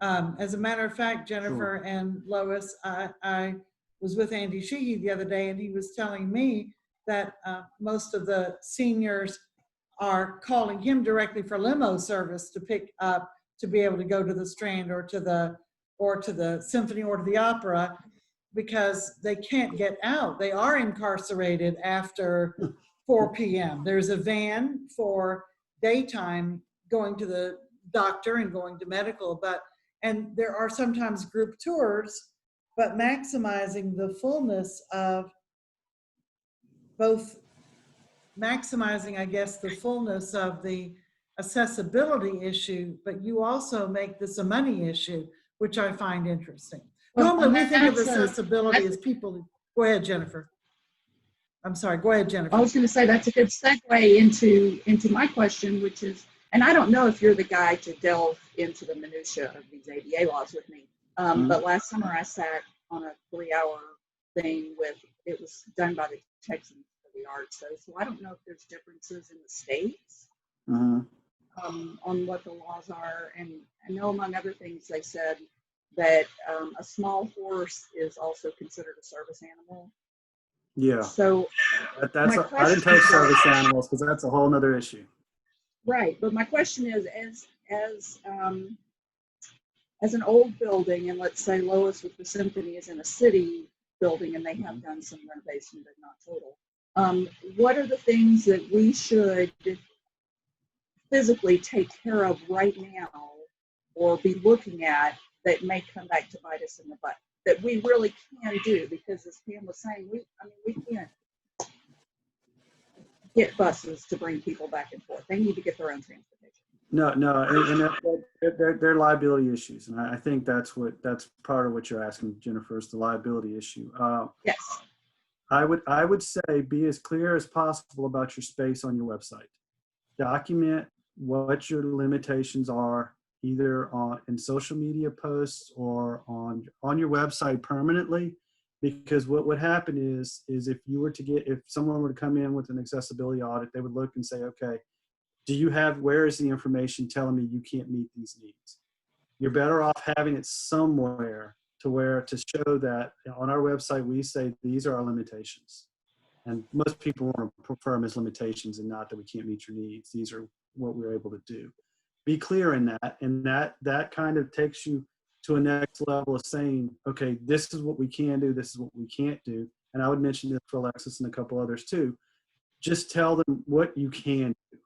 As a matter of fact, Jennifer and Lois, I was with Andy Sheehy the other day, and he was telling me that most of the seniors are calling him directly for limo service to pick up, to be able to go to the Strand or to the Symphony or to the opera, because they can't get out. They are incarcerated after 4 p.m. There's a van for daytime going to the doctor and going to medical, and there are sometimes group tours, but maximizing the fullness of both, maximizing, I guess, the fullness of the accessibility issue, but you also make this a money issue, which I find interesting. Normally, we think of accessibility as people. Go ahead, Jennifer. I'm sorry. Go ahead, Jennifer. I was going to say that's a good segue into my question, which is, and I don't know if you're the guy to delve into the minutia of these ADA laws with me, but last summer I sat on a 3-hour thing it was done by the Texans for the Arts. So I don't know if there's differences in the states on what the laws are. And I know, among other things, they said that a small horse is also considered a service animal. Yeah. So I didn't take service animals because that's a whole other issue. Right, but my question is, as an old building, and let's say Lois with the Symphony is in a city, building, and they have done some renovation, but not total. What are the things that we should physically take care of right now or be looking at that may come back to bite us in the butt that we really can do? Because as Pam was saying, we can't get buses to bring people back and forth. They need to get their own transportation. No, and they're liability issues, and I think that's part of what you're asking, Jennifer, is the liability issue. Yes. I would say be as clear as possible about your space on your website. Document what your limitations are, either in social media posts or on your website permanently. Because what would happen is if someone were to come in with an accessibility audit, they would look and say, okay, where is the information telling me you can't meet these needs? You're better off having it somewhere to show that on our website, we say these are our limitations. And most people want to prefer them as limitations and not that we can't meet your needs. These are what we're able to do. Be clear in that, and that kind of takes you to a next level of saying, okay, this is what we can do, this is what we can't do. And I would mention this for Alexis and a couple others too. Just tell them what you can do.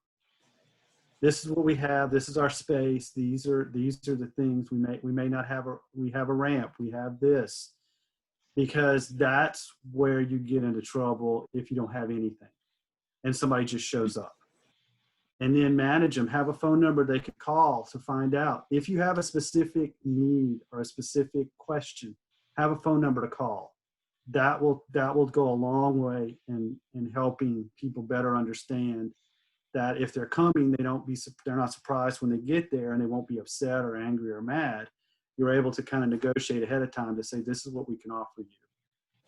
This is what we have. This is our space. These are the things we may not have. We have a ramp. We have this, because that's where you get into trouble if you don't have anything, and somebody just shows up. And then manage them. Have a phone number they can call to find out if you have a specific need or a specific question. Have a phone number to call. That will go a long way in helping people better understand that if they're coming, they're not surprised when they get there, and they won't be upset or angry or mad. You're able to kind of negotiate ahead of time to say, this is what we can offer you,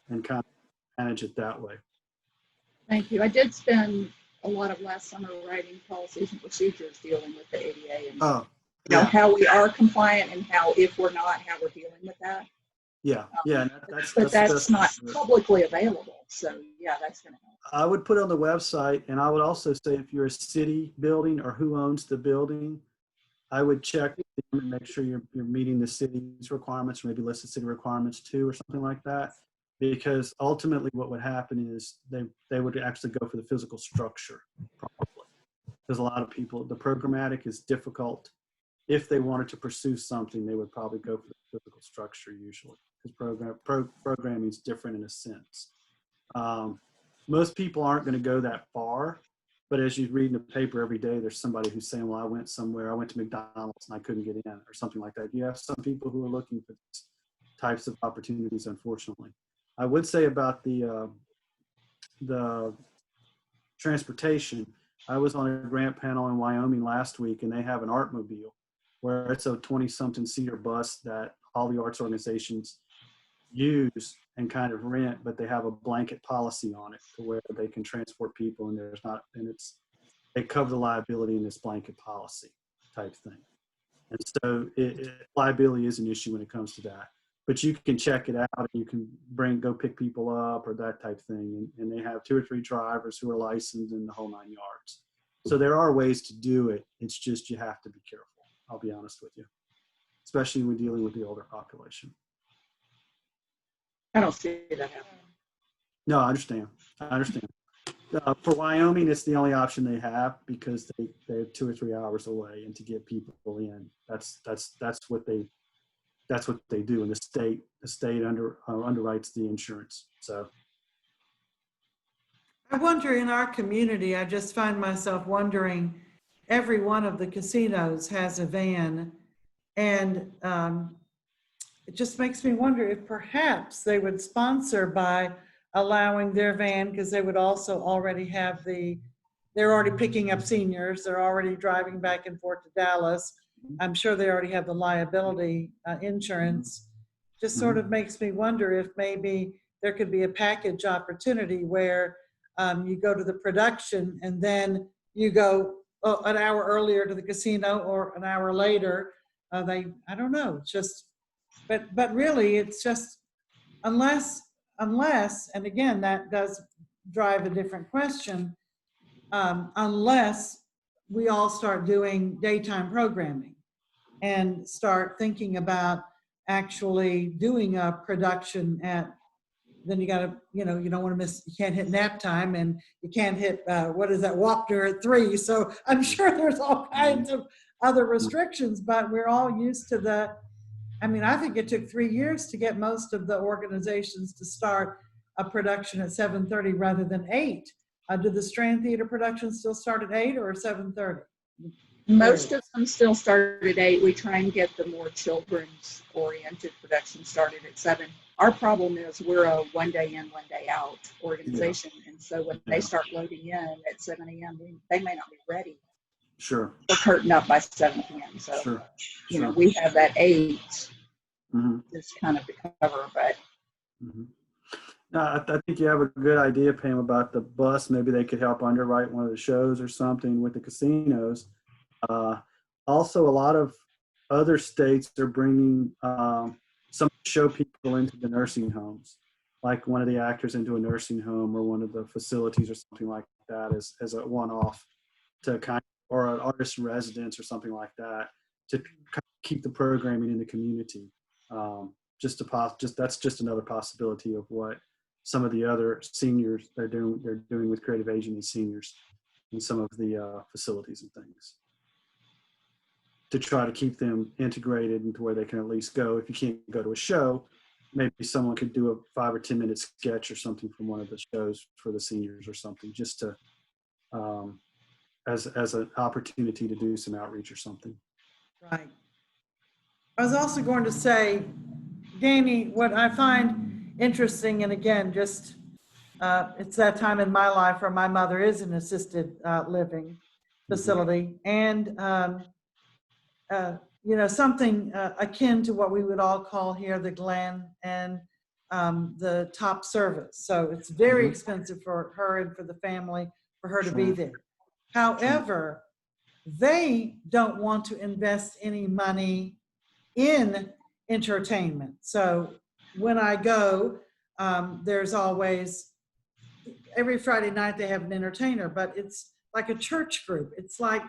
and kind of manage it that way. Thank you. I did spend a lot of last summer writing policies and procedures dealing with the ADA and how we are compliant and how, if we're not, how we're dealing with that. Yeah, yeah. That's not publicly available. So yeah, that's going to help. I would put it on the website, and I would also say if you're a city building or who owns the building, I would check them and make sure you're meeting the city's requirements, or maybe list the city requirements too, or something like that. Because ultimately what would happen is they would actually go for the physical structure, probably. Because a lot of people, the programmatic is difficult. If they wanted to pursue something, they would probably go for the physical structure usually, because programming is different in a sense. Most people aren't going to go that far, but as you read in the paper every day, there's somebody who's saying, well, I went to McDonald's and I couldn't get in, or something like that. You have some people who are looking for these types of opportunities, unfortunately. I would say about the transportation, I was on a grant panel in Wyoming last week, and they have an Artmobile, where it's a 20-something seater bus that all the arts organizations use and kind of rent, but they have a blanket policy on it to where they can transport people, and they cover the liability in this blanket policy type thing. And so liability is an issue when it comes to that. But you can check it out, and you can go pick people up or that type thing. And they have 2 or 3 drivers who are licensed in the whole 9 yards. So there are ways to do it. It's just you have to be careful. I'll be honest with you, especially when dealing with the older population. I don't see that happening. No, I understand. For Wyoming, it's the only option they have, because they're 2 or 3 hours away, and to get people in, that's what they do. And the state underwrites the insurance. So I wonder, in our community, I just find myself wondering, every one of the casinos has a van, and it just makes me wonder if perhaps they would sponsor by allowing their van, because they would also already have they're already picking up seniors, they're already driving back and forth to Dallas. I'm sure they already have the liability insurance. Just sort of makes me wonder if maybe there could be a package opportunity where you go to the production and then you go an hour earlier to the casino, or an hour later. I don't know, it's just, but really it's just, unless, and again, that does drive a different question, unless we all start doing daytime programming and start thinking about actually doing a production at then you gotta, you don't want to miss, you can't hit nap time, and you can't hit, what is that, Wapner at 3. So I'm sure there's all kinds of other restrictions, but we're all used to I think it took 3 years to get most of the organizations to start a production at 7:30 rather than 8. Do the Strand Theater productions still start at 8 or 7:30? Most of them still start at 8. We try and get the more children's oriented production started at 7. Our problem is we're a 1 day in, 1 day out organization. And so when they start loading in at 7 a.m., they may not be ready. Sure. We're curtain up by 7 p.m. So, Sure. We have that 8 Mm-hmm. just kind of to cover, but. Mm-hmm. No, I think you have a good idea, Pam, about the bus. Maybe they could help underwrite one of the shows or something with the casinos. Also, a lot of other states are bringing some show people into the nursing homes, like one of the actors into a nursing home or one of the facilities or something like that as a one-off to or an artist in residence or something like that to kind of keep the programming in the community. That's just another possibility of what some of the other seniors they're doing with creative aging and seniors in some of the facilities and things to try to keep them integrated into where they can at least go. If you can't go to a show, maybe someone could do a 5 or 10 minute sketch or something from one of the shows for the seniors or something, just to as an opportunity to do some outreach or something. Right. I was also going to say, Danny, what I find interesting, and again, just it's that time in my life where my mother is in assisted living facility, and something akin to what we would all call here the Glen and the top service. So it's very expensive for her and for the family for her to be there. However, they don't want to invest any money in entertainment. So when I go, there's always, every Friday night they have an entertainer, but it's like a church group. It's like,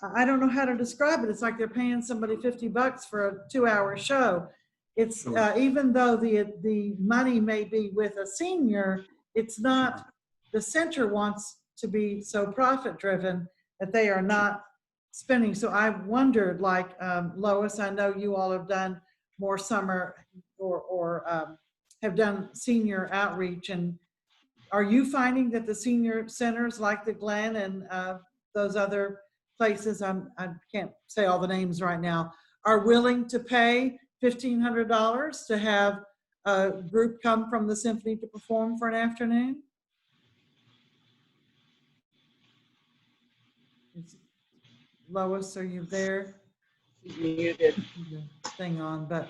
I don't know how to describe it. It's like they're paying somebody $50 for a 2-hour show. It's even though the money may be with a senior, it's not, the center wants to be so profit driven that they are not spending. So I wondered, like, Lois, I know you all have done more summer or have done senior outreach, and are you finding that the senior centers like the Glen and those other places, I can't say all the names right now, are willing to pay $1,500 to have a group come from the symphony to perform for an afternoon? Lois, are you there? Muted. Thing on, but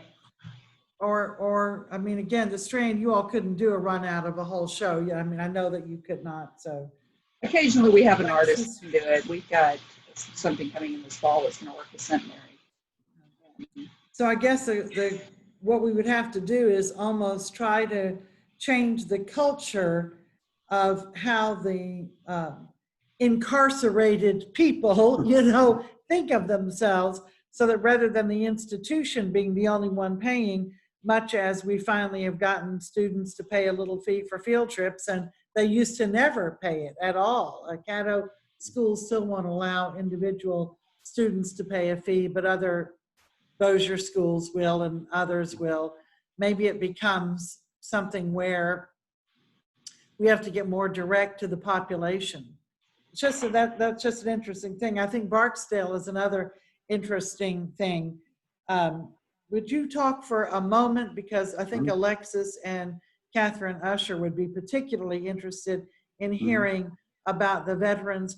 or again, the Strand, you all couldn't do a run out of a whole show. Yeah, I know that you could not. So occasionally we have an artist who can do it. We've got something coming in this fall that's going to work with Centenary. So I guess what we would have to do is almost try to change the culture of how the incarcerated people, think of themselves, so that rather than the institution being the only one paying, much as we finally have gotten students to pay a little fee for field trips, and they used to never pay it at all. Caddo schools still won't allow individual students to pay a fee, but other Bossier schools will and others will. Maybe it becomes something where we have to get more direct to the population. It's just that's just an interesting thing. I think Barksdale is another interesting thing. Would you talk for a moment, because I think Alexis and Catherine Usher would be particularly interested in hearing about the veterans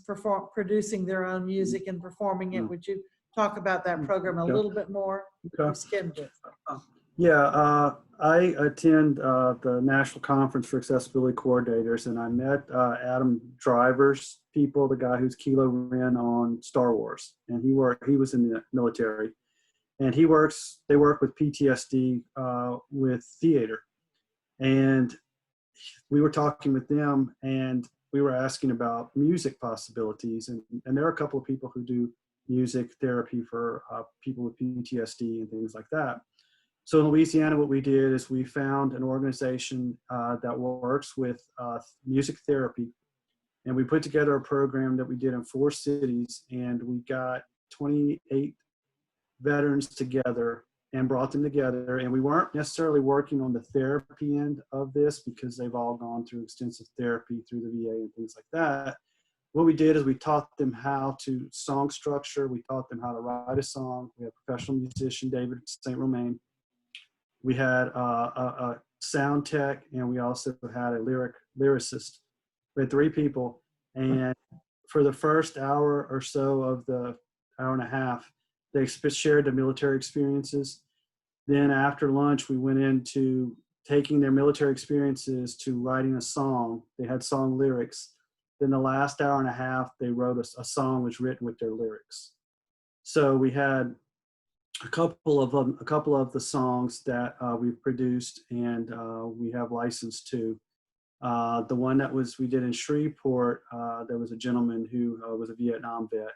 producing their own music and performing it. Would you talk about that program a little bit more? You skimmed it. Yeah, I attend the National Conference for Accessibility Coordinators, and I met Adam Driver's people, the guy who's Kylo Ren on Star Wars, and he was in the military, and they work with PTSD with theater, and we were talking with them, and we were asking about music possibilities, and there are a couple of people who do music therapy for people with PTSD and things like that. So in Louisiana, what we did is we found an organization that works with music therapy, and we put together a program that we did in 4 cities, and we got 28 veterans together and brought them together. And we weren't necessarily working on the therapy end of this because they've all gone through extensive therapy through the VA and things like that. What we did is we taught them how to song structure. We taught them how to write a song. We had a professional musician, David St. Romain. We had a sound tech, and we also had a lyricist. We had 3 people. And for the first hour or so of the hour and a half, they shared their military experiences. Then after lunch, we went into taking their military experiences to writing a song. They had song lyrics. Then the last hour and a half, they wrote a song was written with their lyrics. So we had a couple of the songs that we've produced and we have licensed to. The one that we did in Shreveport, there was a gentleman who was a Vietnam vet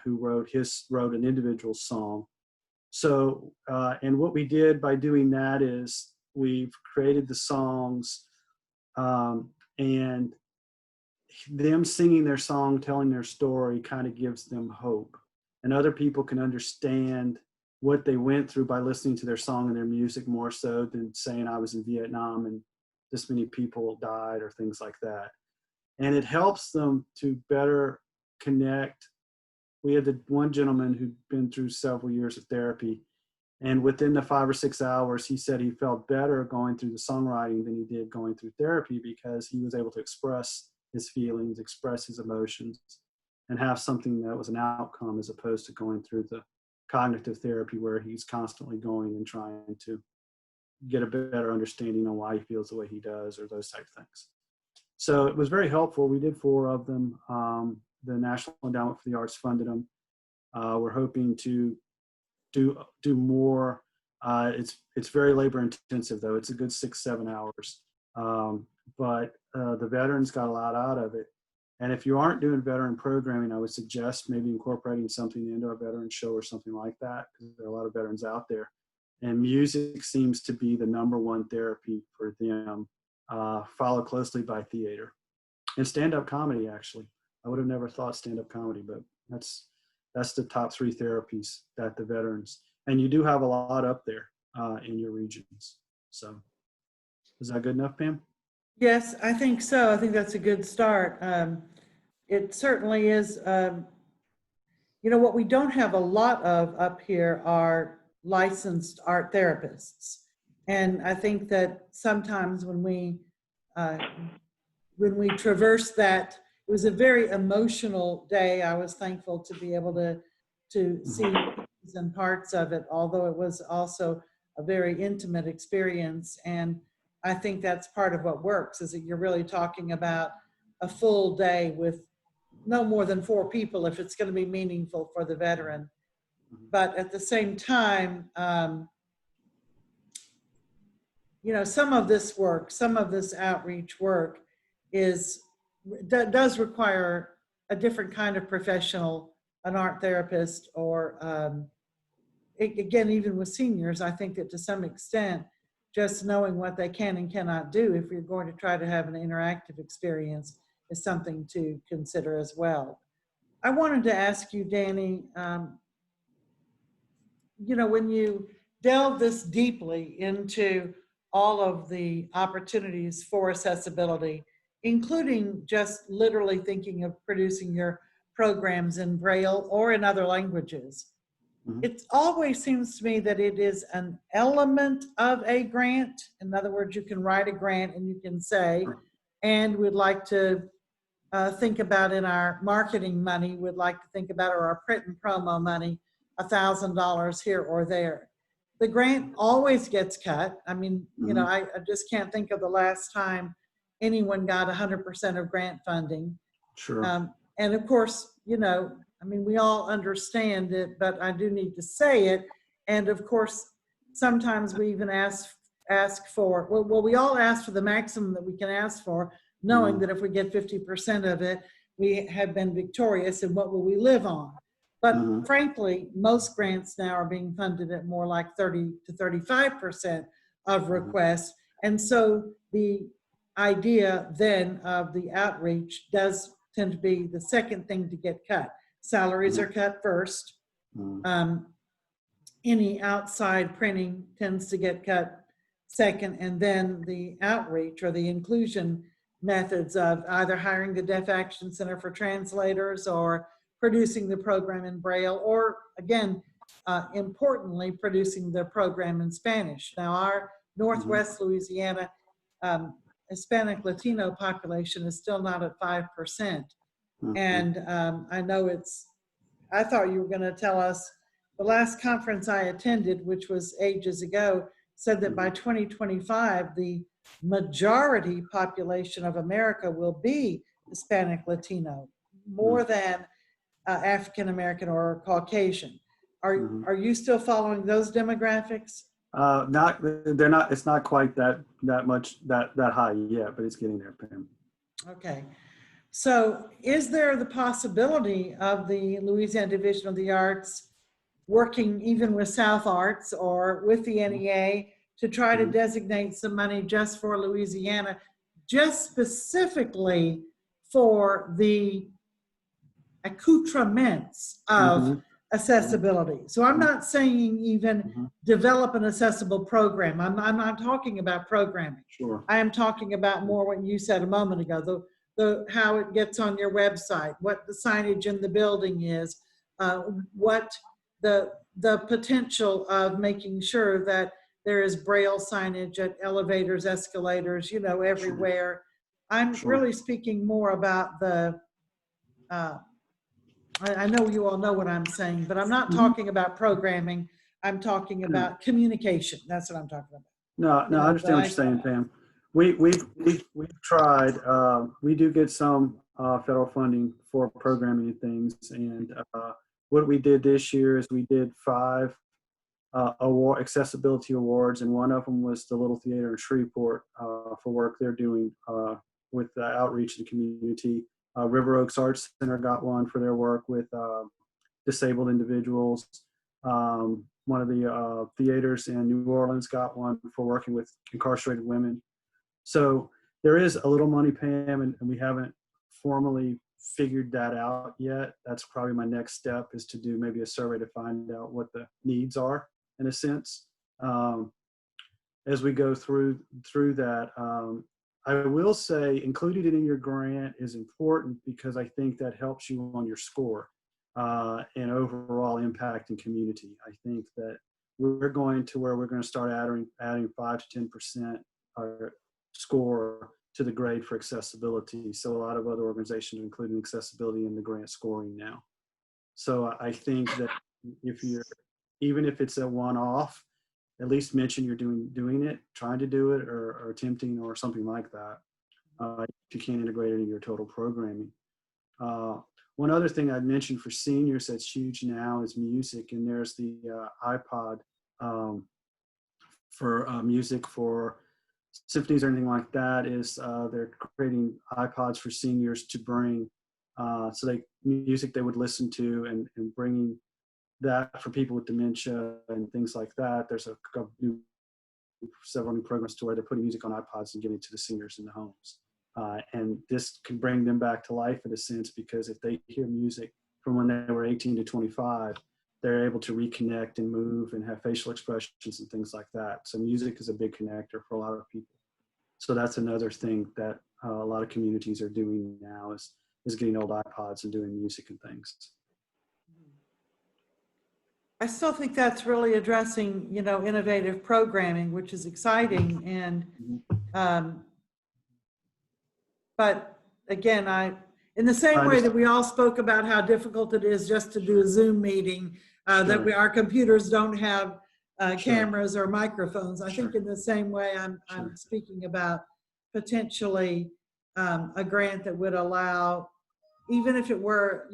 who wrote an individual song. So, and what we did by doing that is we've created the songs, and them singing their song, telling their story kind of gives them hope. And other people can understand what they went through by listening to their song and their music more so than saying I was in Vietnam and this many people died or things like that. And it helps them to better connect. We had the one gentleman who'd been through several years of therapy, and within the 5 or 6 hours, he said he felt better going through the songwriting than he did going through therapy because he was able to express his feelings, express his emotions, and have something that was an outcome as opposed to going through the cognitive therapy where he's constantly going and trying to get a better understanding on why he feels the way he does or those type of things. So it was very helpful. We did 4 of them. The National Endowment for the Arts funded them. We're hoping to do more. It's very labor intensive though. It's a good 6-7 hours. But the veterans got a lot out of it. And if you aren't doing veteran programming, I would suggest maybe incorporating something into a veteran show or something like that, because there are a lot of veterans out there. And music seems to be the #1 therapy for them, followed closely by theater. And stand-up comedy, actually. I would have never thought stand-up comedy, but that's the top 3 therapies that the veterans, and you do have a lot up there in your regions. So is that good enough, Pam? Yes, I think so. I think that's a good start. It certainly is. What we don't have a lot of up here are licensed art therapists. And I think that sometimes when we traverse that, it was a very emotional day. I was thankful to be able to see pieces and parts of it, although it was also a very intimate experience. And I think that's part of what works, is that you're really talking about a full day with no more than 4 people if it's going to be meaningful for the veteran. But at the same time, some of this work, some of this outreach work does require a different kind of professional, an art therapist, or again, even with seniors, I think that to some extent, just knowing what they can and cannot do if you're going to try to have an interactive experience is something to consider as well. I wanted to ask you, Danny, when you delve this deeply into all of the opportunities for accessibility, including just literally thinking of producing your programs in Braille or in other languages, it always seems to me that it is an element of a grant. In other words, you can write a grant and you can say, and we'd like to think about in our marketing money, we'd like to think about, or our print and promo money, $1,000 here or there. The grant always gets cut. I mean, I just can't think of the last time anyone got 100% of grant funding. Sure. And of course, we all understand it, but I do need to say it. And of course, sometimes we even ask for, we all ask for the maximum that we can ask for, knowing that if we get 50% of it, we have been victorious, and what will we live on? But Mhm. frankly, most grants now are being funded at more like 30 to 35% of requests. And so the idea then of the outreach does tend to be the second thing to get cut. Salaries are cut first. Mhm. Any outside printing tends to get cut second, and then the outreach or the inclusion methods of either hiring the Deaf Action Center for translators or producing the program in Braille, or again, importantly, producing the program in Spanish. Now, our Northwest Louisiana Hispanic Latino population is still not at 5%. Mhm. And I know I thought you were going to tell us the last conference I attended, which was ages ago, said that by 2025, the majority population of America will be Hispanic Latino, more than African American or Caucasian. Mhm. Are you still following those demographics? They're not, it's not quite that high yet, but it's getting there, Pam. Okay. So is there the possibility of the Louisiana Division of the Arts working even with South Arts or with the NEA to try to designate some money just for Louisiana, just specifically for the accoutrements of Mhm. accessibility? So I'm Mhm. not saying even Mhm. develop an accessible program. I'm not talking about programming. Sure. I am talking about more what you said a moment ago, the how it gets on your website, what the signage in the building is, what the potential of making sure that there is Braille signage at elevators, escalators, everywhere. I'm Sure. really speaking more about uh, I know you all know what I'm saying, but I'm not Mhm. talking about programming. I'm talking No, about communication. That's what I'm talking about. no, I understand what you're saying, Pam. We've tried. We do get some federal funding for programming and things, and what we did this year is we did 5 accessibility awards, and one of them was the Little Theater in Shreveport for work they're doing with the outreach in the community. River Oaks Arts Center got one for their work with disabled individuals. One of the theaters in New Orleans got one for working with incarcerated women. So there is a little money, Pam, and we haven't formally figured that out yet. That's probably my next step, is to do maybe a survey to find out what the needs are, in a sense. As we go through that, I will say including it in your grant is important, because I think that helps you on your score and overall impact in community. I think that we're going to where we're going to start adding 5 to 10% score to the grade for accessibility. So a lot of other organizations are including accessibility in the grant scoring now. So I think that even if it's a one-off, at least mention you're doing it, trying to do it, or attempting, or something like that. If you can't integrate it in your total programming. One other thing I'd mention for seniors that's huge now is music, and there's the iPod for music for symphonies or anything like that. Is they're creating iPods for seniors to bring music they would listen to, and bringing that for people with dementia and things like that. There's several new programs to where they're putting music on iPods and giving it to the seniors in the homes. And this can bring them back to life in a sense, because if they hear music from when they were 18 to 25, they're able to reconnect and move and have facial expressions and things like that. So music is a big connector for a lot of people. So that's another thing that a lot of communities are doing now, is getting old iPods and doing music and things. I still think that's really addressing, innovative programming, which is exciting. And, but again, in the same way that we all spoke about how difficult it is just to do a Zoom meeting, that our computers don't have cameras or microphones. I think in the same way I'm speaking about potentially a grant that would allow, even if it were,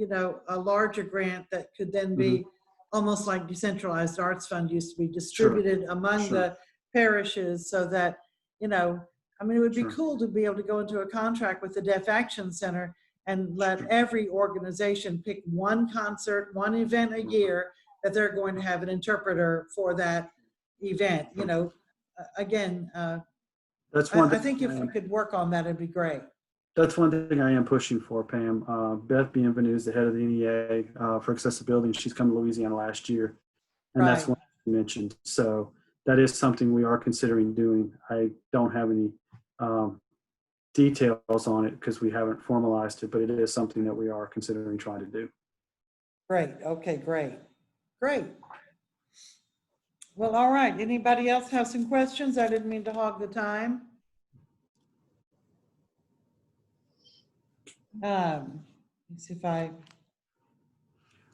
a larger grant that could then be almost like decentralized arts fund used to be, distributed among the parishes, so that, it would be cool to be able to go into a contract with the Deaf Action Center and let every organization pick one concert, one event a year that they're going to have an interpreter for that event. You know, again, That's one I thing. think if we could work on that, it'd be great. That's one thing I am pushing for, Pam. Beth Bienvenu is the head of the NEA for accessibility, and she's come to Louisiana last year, and that's Right. one you mentioned. So that is something we are considering doing. I don't have any details on it because we haven't formalized it, but it is something that we are considering trying to do. Great. Okay, great. Great. Well, all right. Anybody else have some questions? I didn't mean to hog the time. Let's see if I,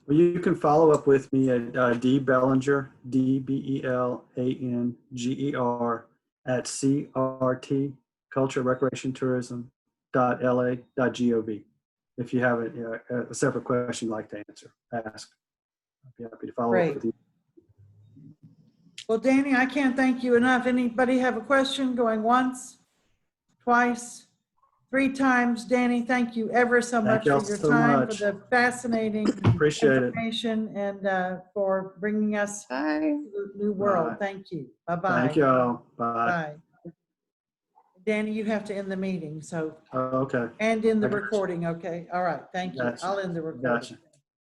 Well, you can follow up with me at D Belanger, DBELANGER at CRT, Culture, Recreation, Tourism.LA.gov. If you have a separate question you'd like to ask, I'd be happy to follow Great. up with you. well, Danny, I can't thank you enough. Anybody have a question going once, twice, 3 times? Danny, thank you ever so much Thank for y'all your so time, much. for the fascinating Appreciate it. information, and for bringing us Bye. to the new world. Right. Thank you. Bye-bye. Thank y'all. Bye. Bye. Danny, you have to end the meeting, so, Okay. and in the I got you. recording, okay? All right, thank you. Gotcha. I'll end the recording. Gotcha.